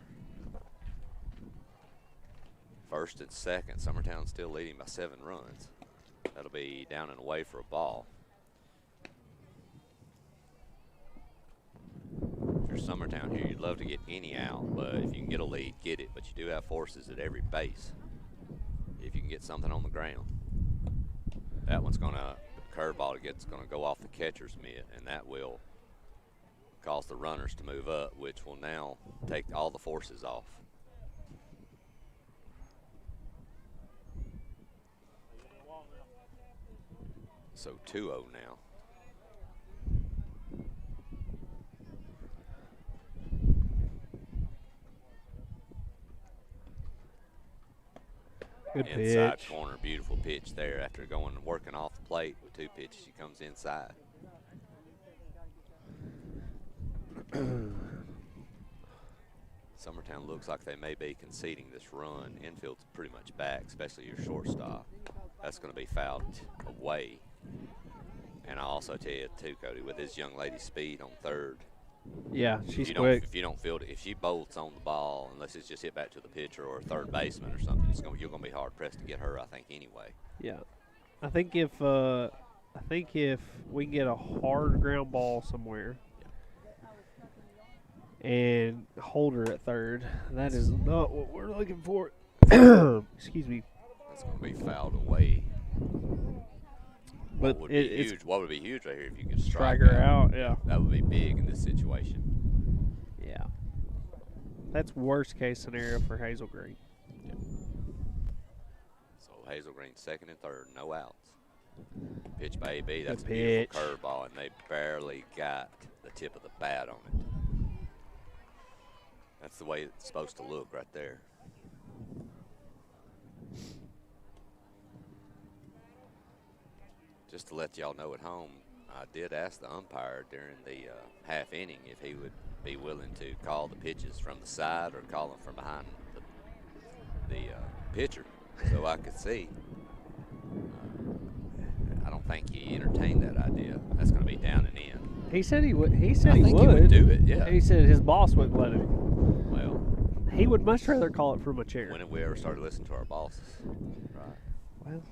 1st and 2nd. Summertown still leading by 7 runs. That'll be down and away for a ball. If you're Summertown here, you'd love to get any out, but if you can get a lead, get it. But you do have forces at every base if you can get something on the ground. That one's going to, curveball it's going to go off the catcher's mitt, and that will cause the runners to move up, which will now take all the forces off. So 2-0 now. Good inside pitch. Corner, beautiful pitch there. After going and working off the plate with 2 pitches, she comes inside. Summertown looks like they may be conceding this run. Infield's pretty much back, especially your shortstop. That's going to be fouled away. And I'll also tell you, too, Cody, with his young lady's speed on 3rd, Yeah, she's quick. If you don't field it, if she bolts on the ball, unless it's just hit back to the pitcher or a third baseman or something, you're going to be hard pressed to get her, I think, anyway. Yeah, I think if we can get a hard ground ball somewhere and hold her at third, that is not what we're looking for. Excuse me. That's going to be fouled away. But what would be huge right here if you could strike her out? Yeah, that would be big in this situation. Yeah, that's worst case scenario for Hazel Green. Yeah. So Hazel Green second and third, no outs. Pitch by AB, that's a beautiful curveball, and they barely got the tip of the bat on it. That's the way it's supposed to look right there. Just to let y'all know at home, I did ask the umpire during the half inning if he would be willing to call the pitches from the side or call them from behind the pitcher so I could see. I don't think he entertained that idea. That's going to be down and in. He said he would. He said I think he would do it, yeah. He said his boss wouldn't let him. Well, he would much rather call it from a chair. When have we ever started listening to our bosses? Right. Well,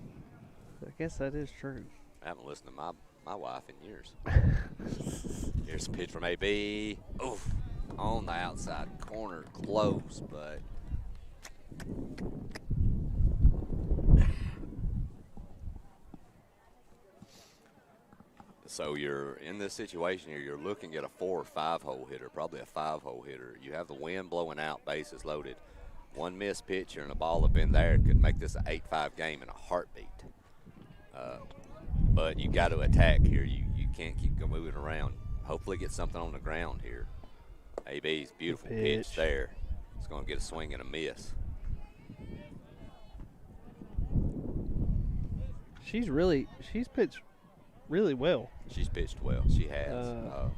I guess that is true. I haven't listened to my wife in years. Here's a pitch from AB. Oof. On the outside corner, close, but so you're in this situation here. You're looking at a 4 or 5 hole hitter, probably a 5 hole hitter. You have the wind blowing out, bases loaded. One missed pitcher and a ball up in there could make this an 8-5 game in a heartbeat. But you got to attack here. You can't keep moving around. Hopefully get something on the ground here. AB's beautiful pitch there. It's going to get a swing and a miss. She's pitched really well. She's pitched well. She has.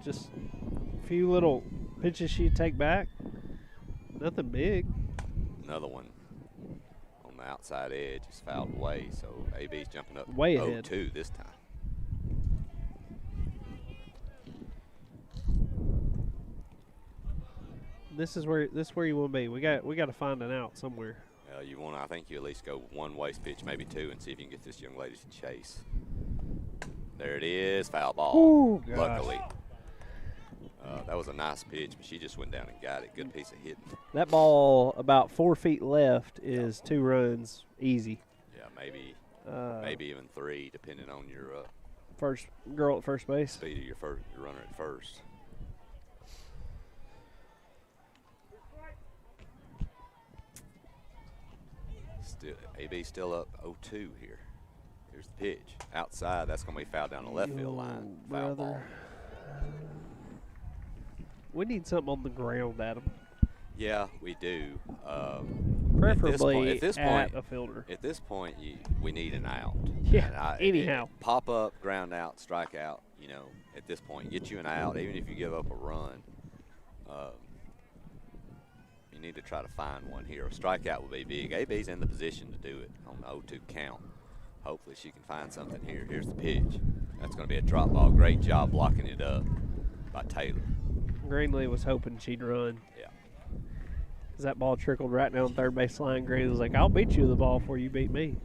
Just a few little pitches she'd take back. Nothing big. Another one on the outside edge is fouled away, so AB's jumping up way ahead. 0-2 this time. This is where you want to be. We got to find an out somewhere. I think you at least go one waste pitch, maybe 2, and see if you can get this young lady to chase. There it is, foul ball. Ooh, luckily. That was a nice pitch, but she just went down and got it. Good piece of hitting. That ball about 4 feet left is 2 runs easy. Yeah, maybe even 3, depending on your first girl at first base. Speed of your runner at first. AB still up 0-2 here. Here's the pitch. Outside, that's going to be fouled down the left field line. Foul ball. We need something on the ground, Adam. Yeah, we do. Preferably at this at point, a fielder. At this point, we need an out. Yeah, anyhow. Pop up, ground out, strike out, at this point. Get you an out, even if you give up a run. You need to try to find one here. A strikeout would be big. AB's in the position to do it on the 0-2 count. Hopefully she can find something here. Here's the pitch. That's going to be a drop ball. Great job blocking it up by Taylor. Greenlee was hoping she'd run. Yeah. As that ball trickled right down third base line, Greenlee was like, I'll beat you with the ball before you beat me.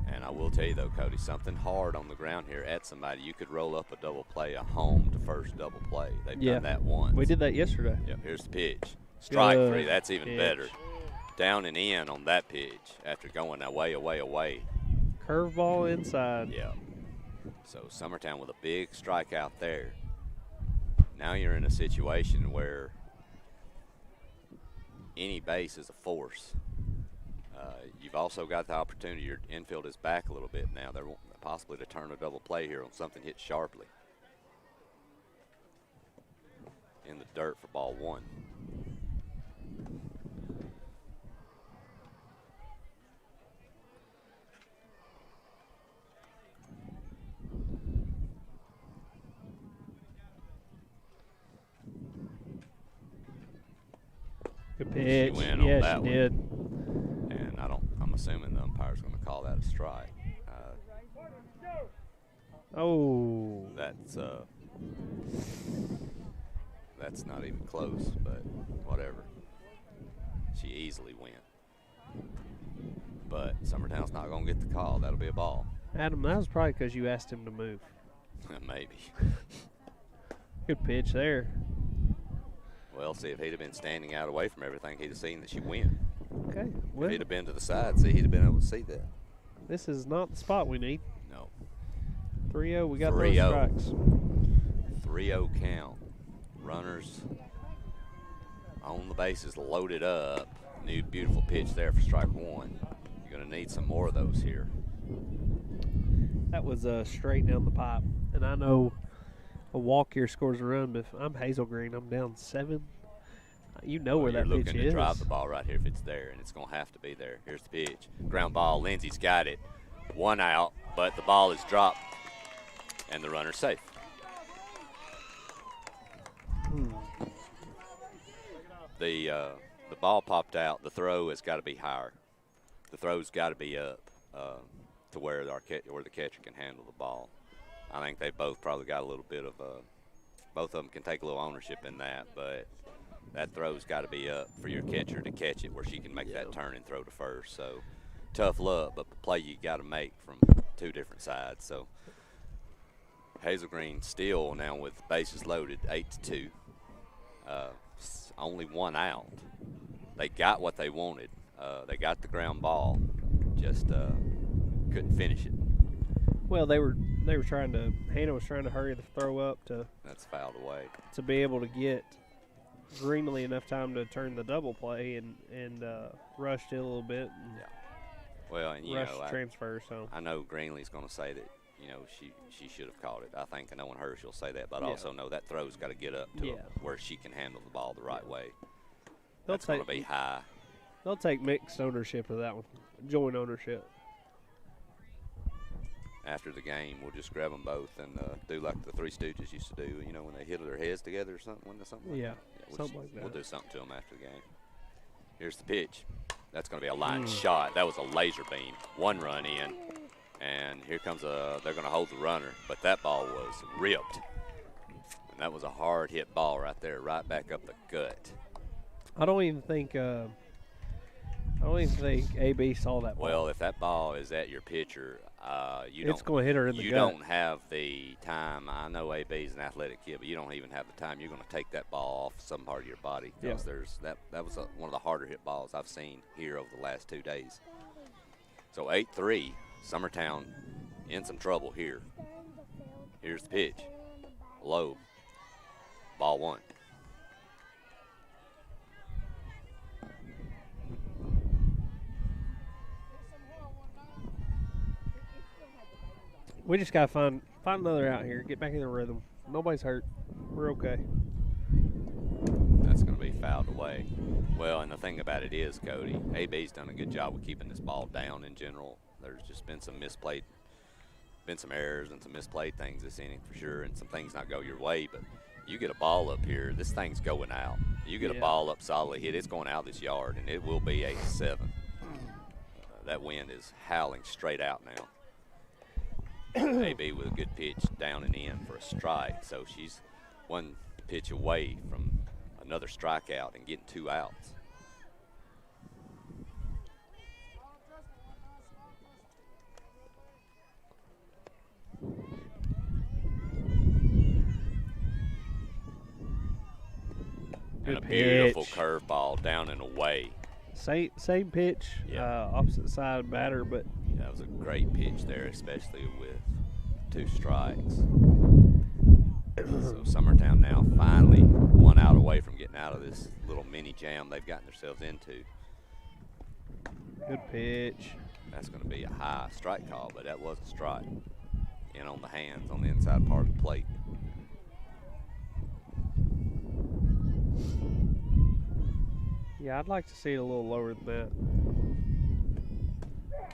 And I will tell you, though, Cody, something hard on the ground here at somebody. You could roll up a double play, a home to first double play. They've done that once. We did that yesterday. Yep, here's the pitch. Strike 3, that's even better. Down and in on that pitch after going away. Curveball inside. Yeah. So Summertown with a big strikeout there. Now you're in a situation where any base is a force. You've also got the opportunity. Your infield is back a little bit now. They're possibly to turn a double play here on something hit sharply. In the dirt for ball 1. Good pitch. She went on that she did. And I'm assuming the umpire's going to call that a strike. Oh. That's not even close, but whatever. She easily went. But Summertown's not going to get the call. That'll be a ball. Adam, that was probably because you asked him to move. Maybe. Good pitch there. Well, see, if he'd have been standing out away from everything, he'd have seen that she went. Okay. If he'd have been to the side, see, he'd have been able to see that. This is not the spot we need. No. 3-0. We got those strikes. 3-0 count. Runners on the bases, loaded up. New beautiful pitch there for strike one. You're going to need some more of those here. That was straight down the pipe. And I know a walk here scores a run, but if I'm Hazel Green, I'm down 7. You know where that pitch is. You're looking to drive the ball right here if it's there, and it's going to have to be there. Here's the pitch. Ground ball. Lindsay's got it. 1 out, but the ball is dropped, and the runner's safe. The ball popped out. The throw has got to be higher. The throw's got to be up to where the catcher can handle the ball. I think they both probably got a little bit of both of them can take a little ownership in that, but that throw's got to be up for your catcher to catch it where she can make that turn and throw to first. So tough luck, but the play you got to make from two different sides. So Hazel Green still now with bases loaded, 8-2. Only 1 out. They got what they wanted. They got the ground ball, just couldn't finish it. Well, they were trying to. Hannah was trying to hurry the throw up to. That's fouled away. To be able to get Greenlee enough time to turn the double play and rushed it a little bit. Yeah. Well, and you rushed know, transfer. So I know Greenlee's going to say that. You know, she should have caught it. I think knowing her, she'll say that. But I also know that throw's got to get up to where she can handle the ball the right way. That's going to be high. They'll take mixed ownership of that one, joint ownership. After the game, we'll just grab them both and do like the Three Stooges used to do. You know, when they hit their heads together or something. Something like that. We'll do something to them after the game. Here's the pitch. That's going to be a line shot. That was a laser beam. 1 run in. And here comes they're going to hold the runner, but that ball was ripped. And that was a hard hit ball right there, right back up the gut. I don't even think AB saw that ball. Well, if that ball is at your pitcher, it's going to hit her in the gut. You don't have the time. I know AB's an athletic kid, but you don't even have the time. You're going to take that ball off some part of your body because that was one of the harder hit balls I've seen here over the last 2 days. So 8-3. Summertown in some trouble here. Here's the pitch. Low. Ball 1. We just got to find another out here. Get back in the rhythm. Nobody's hurt. We're okay. That's going to be fouled away. Well, and the thing about it is, Cody, AB's done a good job of keeping this ball down in general. There's just been some errors and some misplayed things this inning for sure, and some things not go your way. But you get a ball up here, this thing's going out. You get a ball up solidly hit, it's going out this yard, and it will be 8-7. That wind is howling straight out now. AB with a good pitch down and in for a strike, so she's 1 pitch away from another strikeout and getting 2 outs. And a beautiful curveball down and away. Same pitch, opposite side batter, but that was a great pitch there, especially with 2 strikes. So Summertown now finally 1 out away from getting out of this little mini jam they've gotten themselves into. Good pitch. That's going to be a high strike call, but that was a strike. In on the hands on the inside part of the plate. Yeah, I'd like to see it a little lower than that.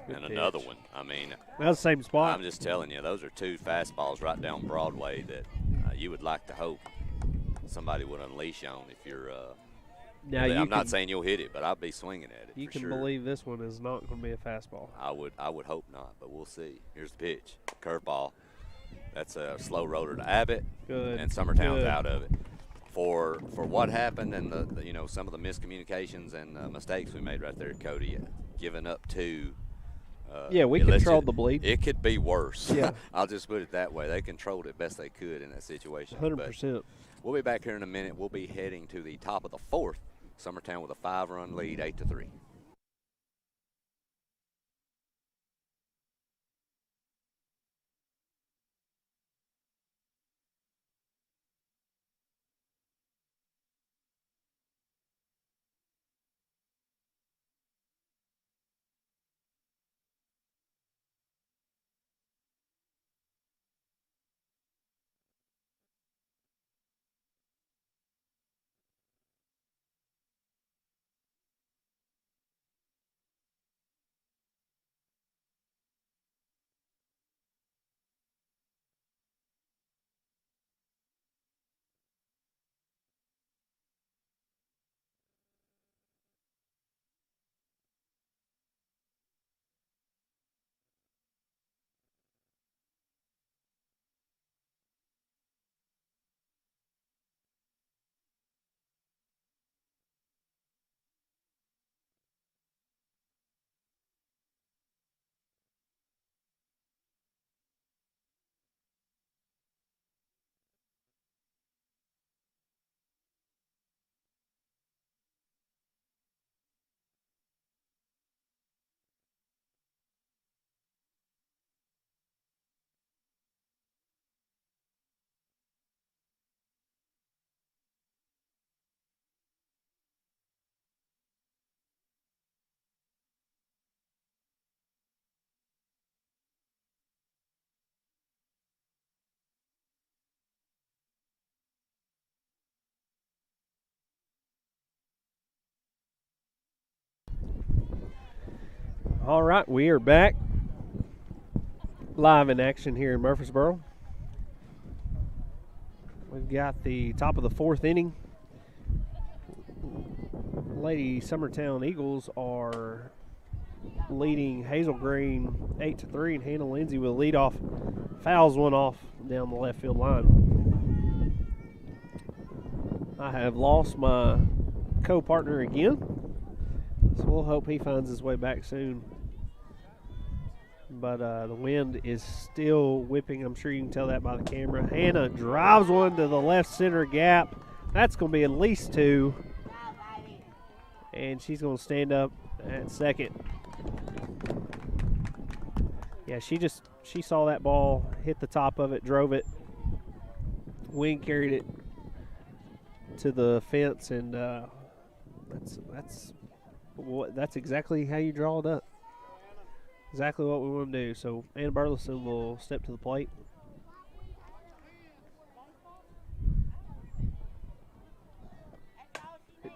And another one. I mean, that's the same spot. I'm just telling you, those are 2 fastballs right down Broadway that you would like to hope somebody would unleash on if you're. I'm not saying you'll hit it, but I'll be swinging at it. You can believe this one is not going to be a fastball. I would hope not, but we'll see. Here's the pitch, curveball, That's a slow roller to Abbott. Good. And Summertown's Good. out of it. For what happened and the you know, some of the miscommunications and mistakes we made right there, Cody, giving up 2. Yeah, we controlled the bleed. It could be worse. Yeah. I'll just put it that way. They controlled it best they could in that situation. 100%. We'll be back here in a minute. We'll be heading to the top of the 4th. Summertown with a 5-run lead, 8-3. All right, we are back live in action here in Murfreesboro. We've got the top of the 4th inning. Lady Summertown Eagles are leading Hazel Green 8-3, and Hannah Lindsay will lead off. Fouls one off down the left field line. I have lost my co-partner again, so we'll hope he finds his way back soon. But the wind is still whipping. I'm sure you can tell that by the camera. Hannah drives one to the left center gap. That's going to be at least 2. And she's going to stand up at second. Yeah, she saw that ball, hit the top of it, drove it. Wind carried it to the fence, and that's exactly how you draw it up. Exactly what we want to do. So Anna Burleson will step to the plate.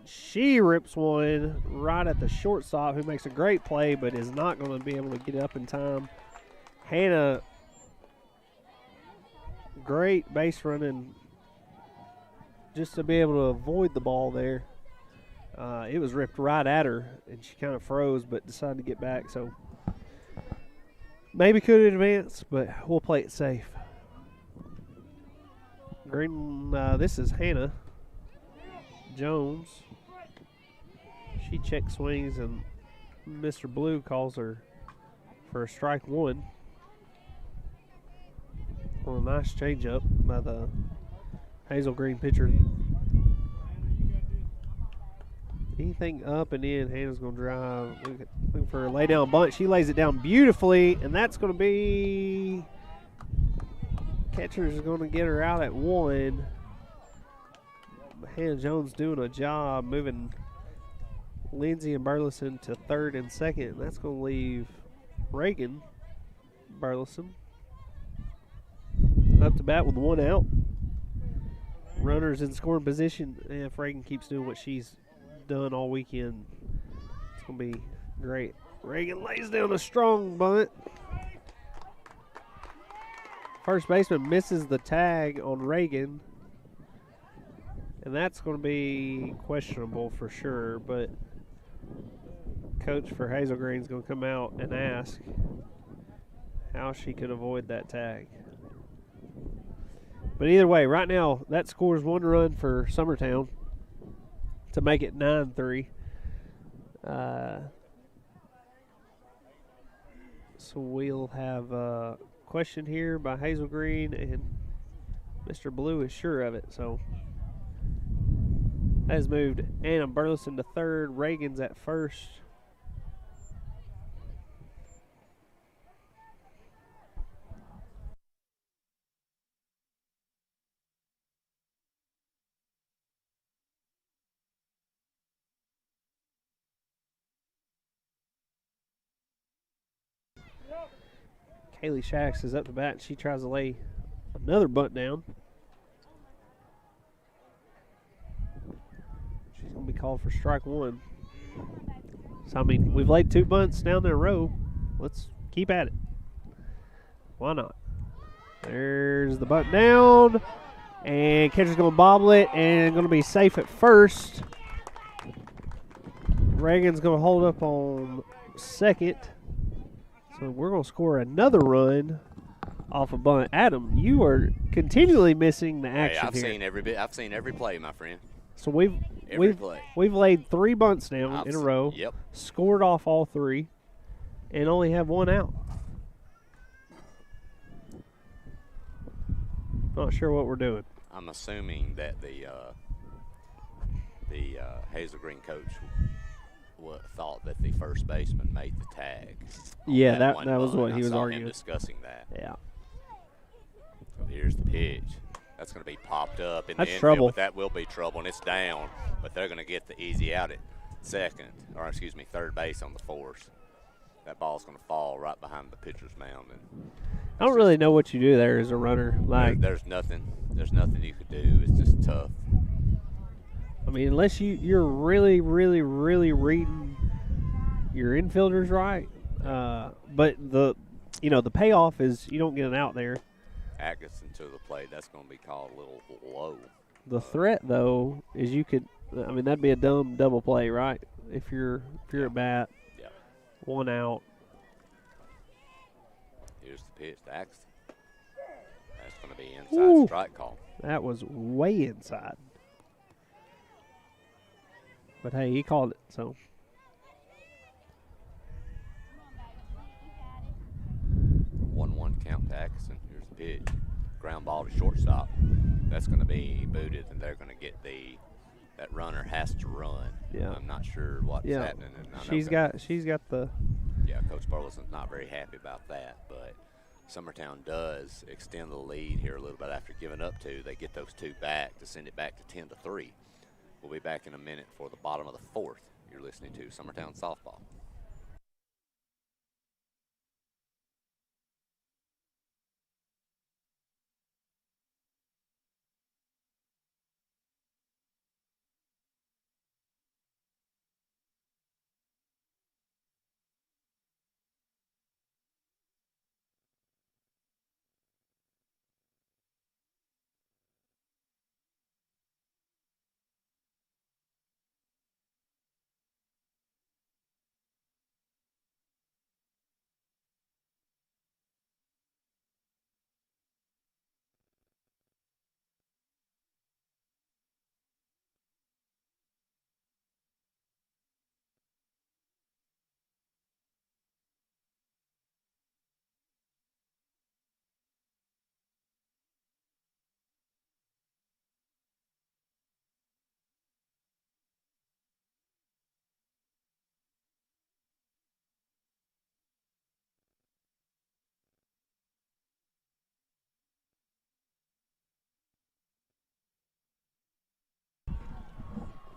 She rips one right at the shortstop, who makes a great play but is not going to be able to get up in time. Hannah, great base running just to be able to avoid the ball there. It was ripped right at her, and she kind of froze but decided to get back. So maybe could advance, but we'll play it safe. Green, this is Hannah Jones. She check swings, and Mr. Blue calls her for a strike 1. Well, a nice changeup by the Hazel Green pitcher. Anything up and in, Hannah's going to drive. Looking for a lay down bunt. She lays it down beautifully, and that's going to be. Catcher's going to get her out at 1. Hannah Jones doing a job moving Lindsay and Burleson to third and second. That's going to leave Reagan Burleson up to bat with 1 out. Runners in scoring position. And if Reagan keeps doing what she's done all weekend, it's going to be great. Reagan lays down a strong bunt. First baseman misses the tag on Reagan, and that's going to be questionable for sure, but coach for Hazel Green is going to come out and ask how she could avoid that tag. But either way, right now, that scores 1 run for Summertown to make it 9-3. So we'll have a question here by Hazel Green, and Mr. Blue is sure of it. So that has moved Anna Burleson to third. Reagan's at first. Kaylee Shax is up to bat. She tries to lay another bunt down. She's going to be called for strike 1. So, I mean, we've laid 2 bunts down in a row. Let's keep at it. Why not? There's the bunt down. And catcher's going to bobble it and going to be safe at first. Reagan's going to hold up on second. So we're going to score another run off a bunt. Adam, you are continually missing the action I've here. seen every bit. I've seen every play, my friend. So we've laid 3 bunts down in a row. Yep. Scored off all 3, and only have 1 out. Not sure what we're doing. I'm assuming that the Hazel Green coach thought that the first baseman made the tag. Yeah, that was what he was arguing. Him discussing that. Yeah. So here's the pitch. That's going to be popped up in That's the infield, trouble. but that will be trouble, and it's down. But they're going to get the easy out at third base on the force. That ball's going to fall right behind the pitcher's mound. And I don't really know what you do there as a runner. Like there's nothing you could do. It's just tough. I mean, unless you're really, really, really reading your infielders right. But the payoff is you don't get an out there. Atkinson to the plate. That's going to be called a little low. The threat though is that'd be a dumb double play, right? If you're at bat. Yeah. 1 out. Here's the pitch to Atkinson. That's going to be inside strike call. That was way inside. But hey, he called it, so. One count to Atkinson. Here's the pitch. Ground ball to shortstop. That's going to be booted, and they're going to get that runner has to run. Yeah. I'm not sure what's happening. And She's got the. Yeah, Coach Burleson's not very happy about that, but Summertown does extend the lead here a little bit after giving up 2. They get those 2 back to send it back to 10-3. We'll be back in a minute for the bottom of the 4th. You're listening to Summertown Softball.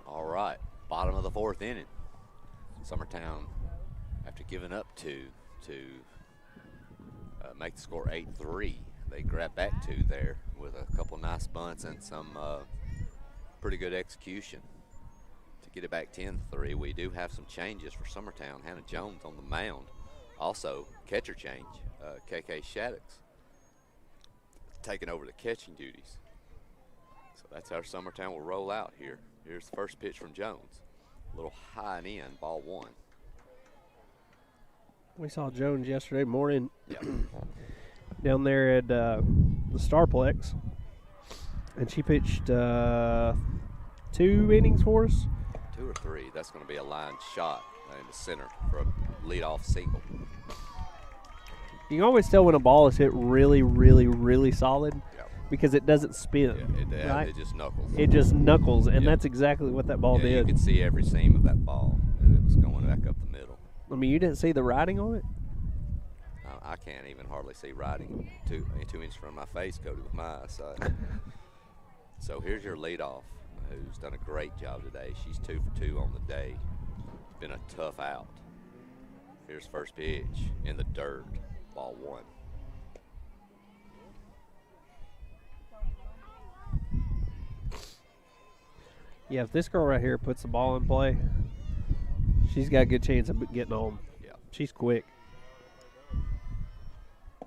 All right, bottom of the 4th inning. Summertown, after giving up 2 to make the score 8-3, they grab back 2 there with a couple nice bunts and some pretty good execution to get it back 10-3. We do have some changes for Summertown. Hannah Jones on the mound. Also, catcher change. KK Shaddix taking over the catching duties. So that's how Summertown will roll out here. Here's the first pitch from Jones. A little high and in, ball 1. We saw Jones yesterday morning down there at the Starplex. And she pitched 2 innings for us. 2 or 3. That's going to be a line shot in the center for a leadoff single. You can always tell when a ball is hit really, really, really solid because it doesn't spin. Yeah, right? It just knuckles. It just knuckles, and that's exactly what that ball did. You could see every seam of that ball as it was going back up the middle. I mean, you didn't see the writing on it? I can't even hardly see writing 2 inches from my face, Cody, with my eyesight. So here's your leadoff, who's done a great job today. She's 2 for 2 on the day. It's been a tough out. Here's first pitch in the dirt, ball 1. Yeah, if this girl right here puts the ball in play, she's got a good chance of getting home. Yeah. She's quick.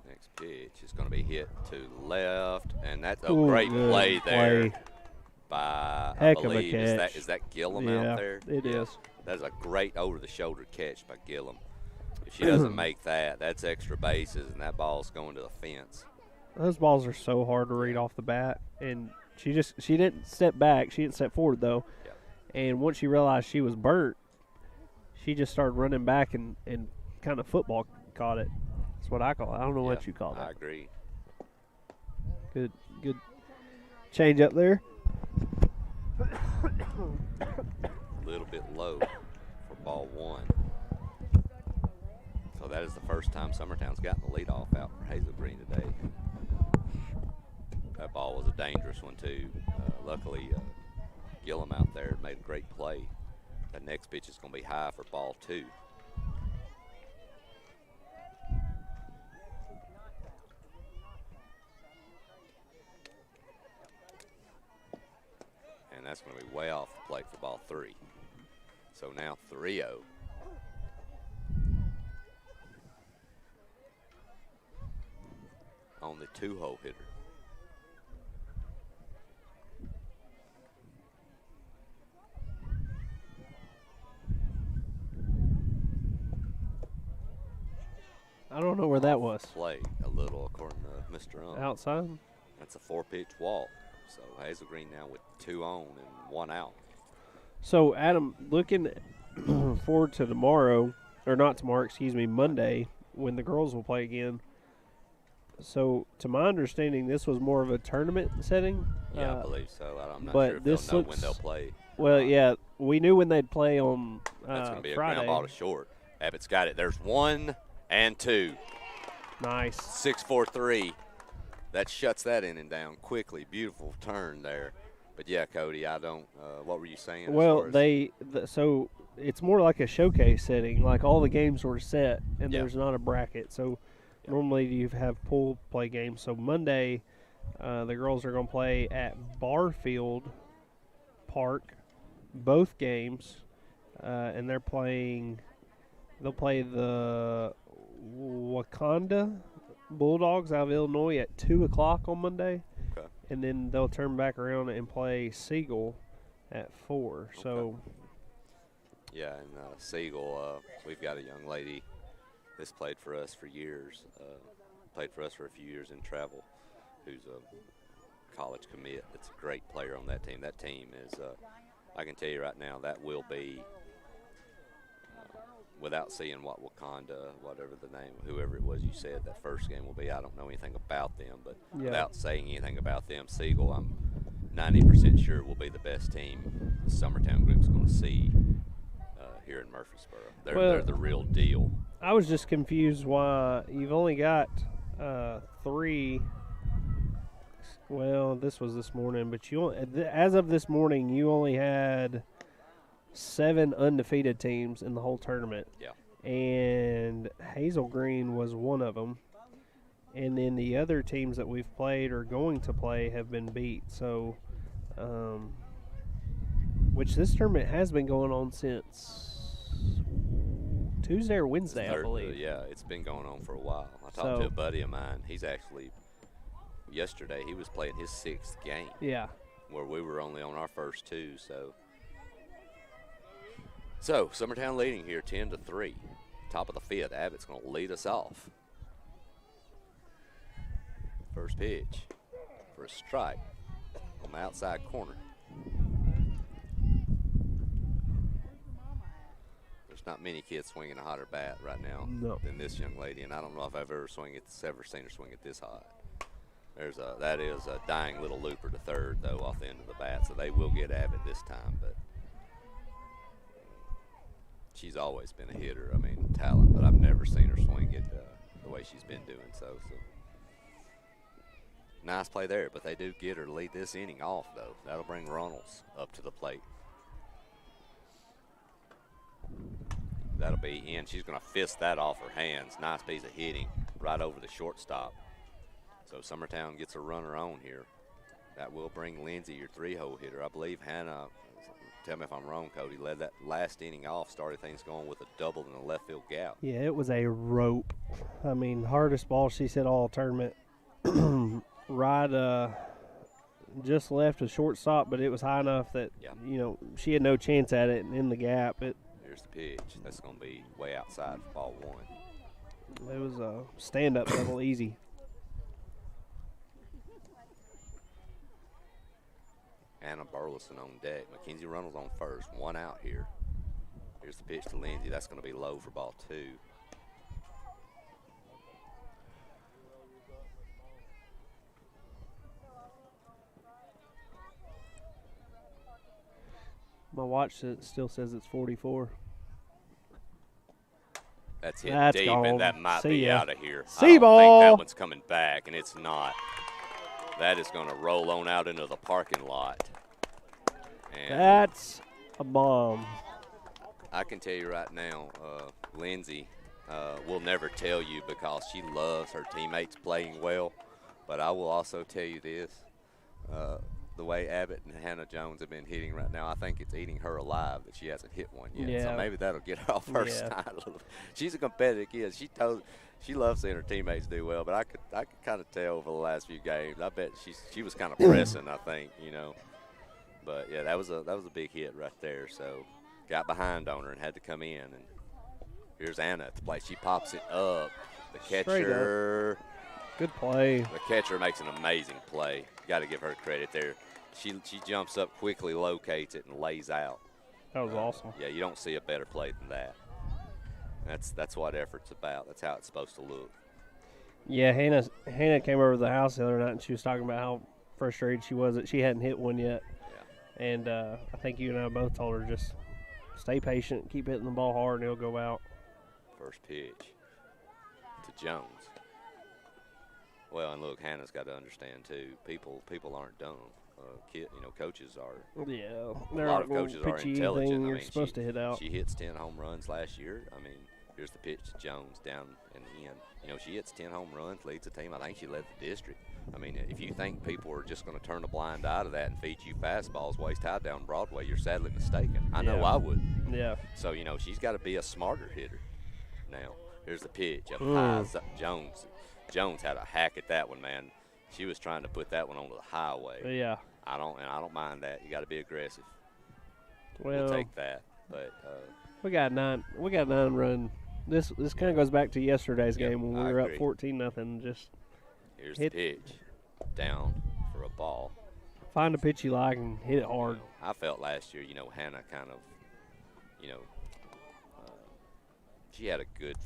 Next pitch is going to be hit to left, and that's a great play there by, Heck I believe, of a catch. Is that Gillum Yeah, out there? it is. That is a great over-the-shoulder catch by Gillum. If she doesn't make that, that's extra bases, and that ball's going to the fence. Those balls are so hard to read off the bat, and she didn't step back. She didn't step forward, though. Yeah. And once she realized she was burnt, she just started running back and kind of football caught it. That's what I call it. I don't know what you call it. I agree. Good change up there. A little bit low for ball 1. So that is the first time Summertown's gotten the leadoff out for Hazel Green today. That ball was a dangerous one, too. Luckily, Gillum out there made a great play. That next pitch is going to be high for ball 2. And that's going to be way off the plate for ball 3. So now 3-0. On the 2-hole hitter. I don't know where that was. Play a little, according to Mr. Outside? That's a 4-pitch walk. So Hazel Green now with 2 on and 1 out. So, Adam, looking forward to tomorrow, or not tomorrow, excuse me, Monday, when the girls will play again. So, to my understanding, this was more of a tournament setting. Yeah, I believe so. I'm not but sure if this they'll know looks, when they'll play. Well, yeah, we knew when they'd play on That's going to be Friday. a ground ball to short. Abbott's got it. There's 1 and 2. Nice. 6-4-3. That shuts that in and down quickly. Beautiful turn there. But, yeah, Cody, I don't what were you saying? Well, so it's more like a showcase setting. Like all the games were set, and there's not a bracket. So normally you have pool play games. So Monday, the girls are going to play at Barfield Park, both games, and they'll play the Wakanda Bulldogs out of Illinois at 2 o'clock on Monday. Okay. And then they'll turn back around and play Siegel at 4. Okay. So, yeah, and Siegel, we've got a young lady that's played for us for years, played for us for a few years in travel, who's a college commit. That's a great player on that team. That team is, I can tell you right now, that will be, without seeing what Wakanda, whatever the name, whoever it was you said that first game will be, I don't know anything about them, but without saying anything about them, Siegel, I'm 90% sure will be the best team the Summertown group's going to see here in Murfreesboro. They're the real deal. I was just confused why you've only got 3. Well, this was this morning, but as of this morning, you only had 7 undefeated teams in the whole tournament. Yeah. And Hazel Green was one of them. And then the other teams that we've played or going to play have been beat. So, which this tournament has been going on since Tuesday or Wednesday, I believe. Yeah, it's been going on for a while. I talked to a buddy of mine. He's actually, yesterday, he was playing his 6th game. Yeah. Where we were only on our first 2, So, Summertown leading here 10-3. Top of the 5th. Abbott's going to lead us off. First pitch for a strike. on the outside corner. There's not many kids swinging a hotter bat right now than this young lady, and I don't know if I've ever seen her swing it this hot. That is a dying little looper to third, though, off the end of the bat, so they will get Abbott this time, but she's always been a hitter. I mean, talent, but I've never seen her swing it the way she's been doing so. Nice play there, but they do get her to lead this inning off, though. That'll bring Runnels up to the plate. That'll be in. She's going to fist that off her hands. Nice piece of hitting right over the shortstop. So Summertown gets a runner on here. That will bring Lindsay, your 3-hole hitter. I believe Hannah, tell me if I'm wrong, Cody, led that last inning off, started things going with a double in the left field gap. Yeah, it was a rope. I mean, hardest ball she said all tournament. Right, just left the shortstop, but it was high enough that, she had no chance at it, and in the gap. Here's the pitch. That's going to be way outside for ball one. It was a stand-up level easy. Anna Burleson on deck. Mackenzie Runnels on first. One out here. Here's the pitch to Lindsay. That's going to be low for ball two. My watch still says it's 44. That's hit deep, gone. And that might be out of here. See I don't ball. think that one's coming back, and it's not. That is going to roll on out into the parking lot. And that's a bomb. I can tell you right now, Lindsay will never tell you because she loves her teammates playing well. But I will also tell you this. The way Abbott and Hannah Jones have been hitting right now, I think it's eating her alive that she hasn't hit one yet. Yeah. So maybe that'll get her off her side a little bit. She's a competitive kid. She loves seeing her teammates do well, but I could kind of tell over the last few games. I bet she was kind of pressing, I think, But yeah, that was a big hit right there. So got behind on her and had to come in. And here's Anna at the plate. She pops it up. The catcher. Good play. The catcher makes an amazing play. Got to give her credit there. She jumps up quickly, locates it, and lays out. That was awesome. Yeah, you don't see a better play than that. That's what effort's about. That's how it's supposed to look. Yeah, Hannah came over to the house the other night, and she was talking about how frustrated she was that she hadn't hit one yet. Yeah. And I think you and I both told her just stay patient, keep hitting the ball hard, and it'll go out. First pitch to Jones. Well, and look, Hannah's got to understand too. People aren't dumb. Coaches are. Yeah, a lot of coaches are intelligent. You're supposed to hit out. She hits 10 home runs last year. I mean, here's the pitch to Jones down and in. She hits 10 home runs, leads the team. I think she led the district. I mean, if you think people are just going to turn a blind eye to that and feed you fastballs waist high down Broadway, you're sadly mistaken. I know I would. Yeah. So she's got to be a smarter hitter. Now, here's the pitch up high. Jones had a hack at that one, man. She was trying to put that one onto the highway. Yeah. I don't mind that. You got to be aggressive. Well, we'll take that. But we got nine run. This kind of goes back to yesterday's game when we were up 14-0. Just here's the pitch down for a ball. Find a pitch you like and hit it hard. I felt last year, Hannah kind of, she had a good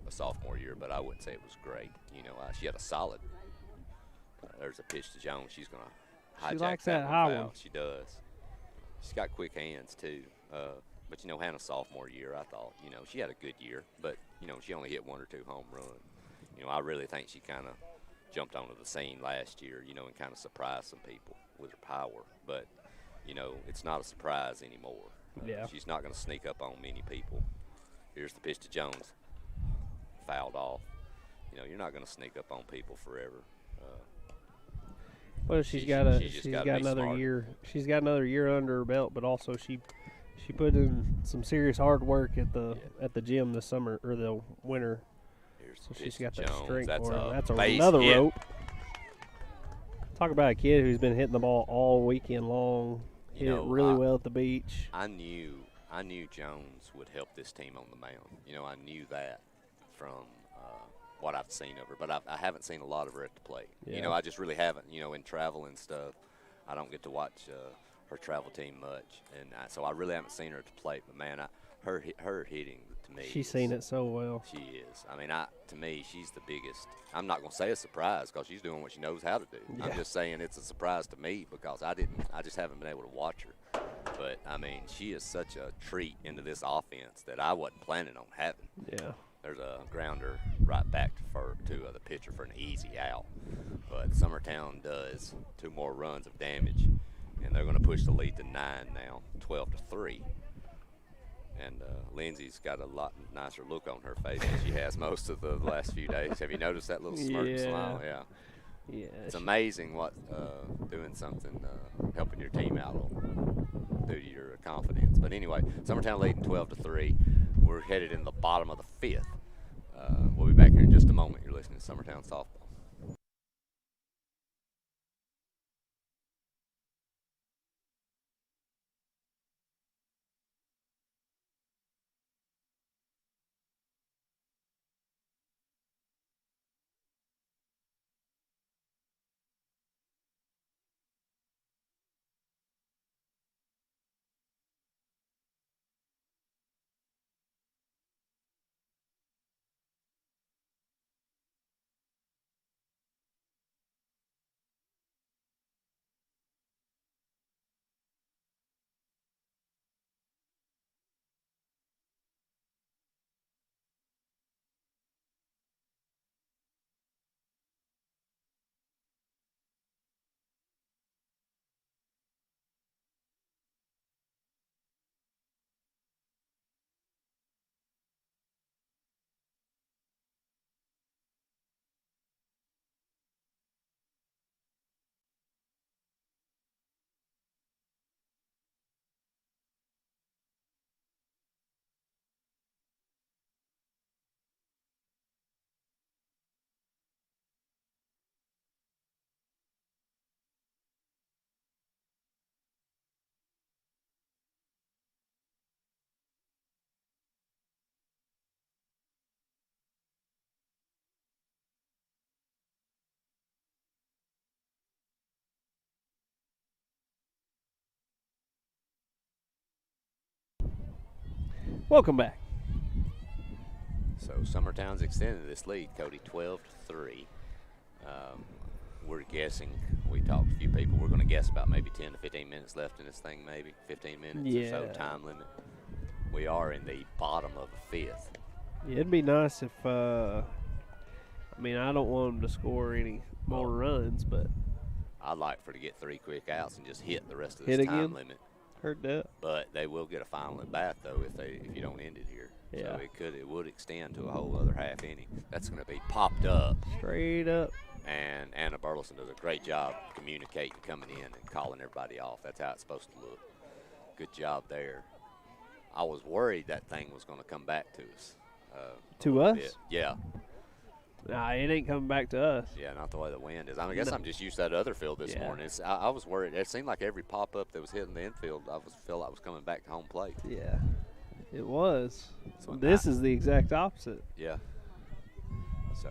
sophomore year, but I wouldn't say it was great. She had a solid. There's a pitch to Jones. She's going to hijack she likes that high one. She does. She's got quick hands too. But Hannah's sophomore year, I thought, she had a good year, but she only hit 1 or 2 home runs. I really think she kind of jumped onto the scene last year, and kind of surprised some people with her power. But it's not a surprise anymore. Yeah. She's not going to sneak up on many people. Here's the pitch to Jones. Fouled off. You're not going to sneak up on people forever. Well, she's got another smart. year. She's got another year under her belt, but also she put in some serious hard work at the gym this summer or the winter. So she's got that strength for it. That's another rope. Talk about a kid who's been hitting the ball all weekend long. Hit it really well at the beach. I knew Jones would help this team on the mound. I knew that from what I've seen of her, but I haven't seen a lot of her at the plate. Yeah. I just really haven't. In travel and stuff, I don't get to watch her travel team much, and so I really haven't seen her at the plate. But man, her hitting to me, she's seen it so well. She is. I mean, to me, she's the biggest. I'm not gonna say a surprise because she's doing what she knows how to do. Yeah. I'm just saying it's a surprise to me because I just haven't been able to watch her. But I mean, she is such a treat into this offense that I wasn't planning on having. Yeah. There's a grounder right back to the pitcher for an easy out. But Summertown does 2 more runs of damage, and they're going to push the lead to 9 now, 12-3. And Lindsay's got a lot nicer look on her face than she has most of the last few days. Have you noticed that little smirk and smile? Yeah. Yeah. It's amazing what doing something, helping your team out will do to your confidence. But anyway, Summertown leading 12-3. We're headed in the bottom of the 5th. We'll be back here in just a moment. You're listening to Summertown Softball. Welcome back. So Summertown's extended this lead, Cody, 12-3. We're guessing, we talked to a few people, we're going to guess about maybe 10 to 15 minutes left in this thing, maybe 15 minutes or so time limit. We are in the bottom of the 5th. Yeah, it'd be nice if, I mean, I don't want them to score any more runs, but I'd like for to get 3 quick outs and just hit the rest of this time limit. Heard that. But they will get a final at bat though if you don't end it here. Yeah. So it would extend to a whole other half inning. That's going to be popped up. Straight up. And Anna Burleson does a great job communicating, coming in and calling everybody off. That's how it's supposed to look. Good job there. I was worried that thing was going to come back to us. To us? Bit. Yeah. Nah, it ain't coming back to us. Yeah, not the way the wind is. I guess I'm just used to that other field this morning. I was worried. It seemed like every pop-up that was hitting the infield, felt like was coming back to home plate. Yeah, it was. So this is the exact opposite. Yeah. So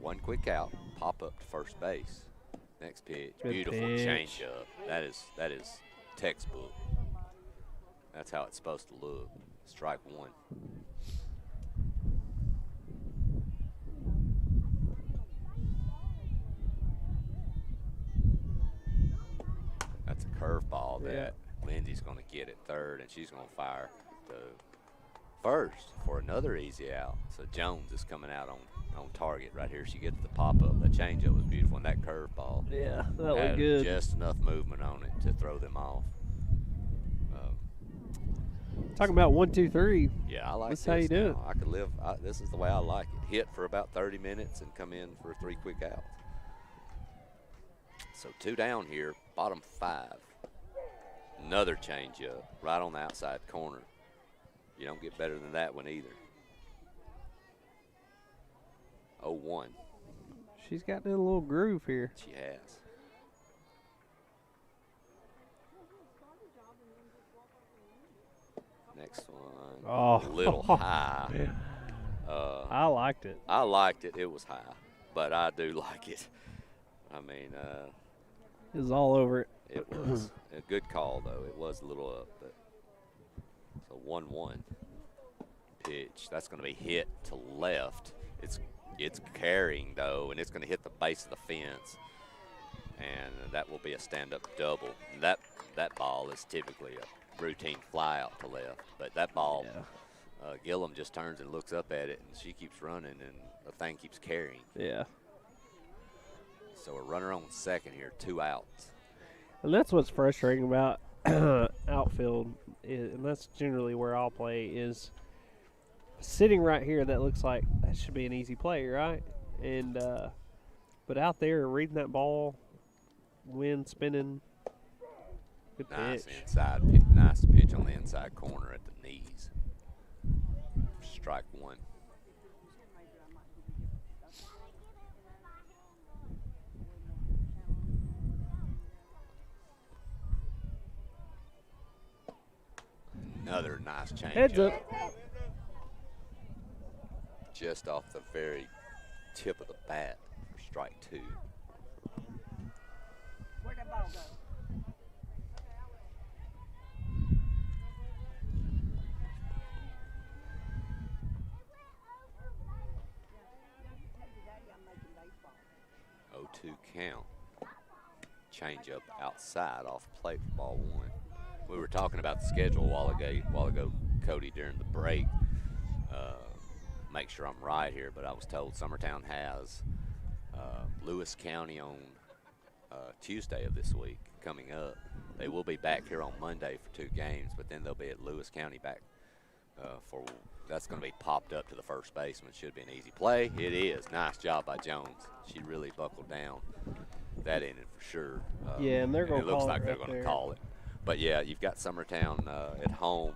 1 quick out, pop-up to first base. Next pitch, beautiful change-up. That is textbook. That's how it's supposed to look. Strike 1. That's a curveball that Lindsay's going to get at third, and she's going to fire to first for another easy out. So Jones is coming out on target right here. She gets the pop-up. The changeup was beautiful, and that curveball that looked good. Just enough movement on it to throw them off. Talking about 1, 2, 3. Yeah, I like this. That's how you do it. I could live. This is the way I like it. Hit for about 30 minutes and come in for 3 quick outs. So 2 down here, bottom 5. Another changeup right on the outside corner. You don't get better than that one either. 0-1. She's got that little groove here. She has. Next one, a little high. I liked it. I liked it. It was high, but I do like it. I mean, it was all over it. It was a good call, though. It was a little up, but it's a 1-1 pitch. That's going to be hit to left. It's carrying, though, and it's going to hit the base of the fence, and that will be a stand-up double. That ball is typically a routine fly out to left, but that ball, Gillum just turns and looks up at it, and she keeps running, and the thing keeps carrying. Yeah. So a runner on second here, 2 outs. And that's what's frustrating about outfield, and that's generally where I'll play, is sitting right here, that looks like that should be an easy play, right? And but out there, reading that ball, wind spinning, good Nice pitch. Nice pitch on the inside corner at the knees. Strike 1. Another nice change. Heads up. Just off the very tip of the bat for strike 2. Where'd that ball go? Oh, 2 count. Change up outside off plate for ball 1. We were talking about the schedule a while ago, Cody, during the break. Make sure I'm right here, but I was told Summertown has Lewis County on Tuesday of this week coming up. They will be back here on Monday for 2 games, but then they'll be at Lewis County back that's going to be popped up to the first baseman. Should be an easy play. It is. Nice job by Jones. She really buckled down that inning for sure. Yeah, and they're going to call it. It looks like they're going to call it. But yeah, you've got Summertown at home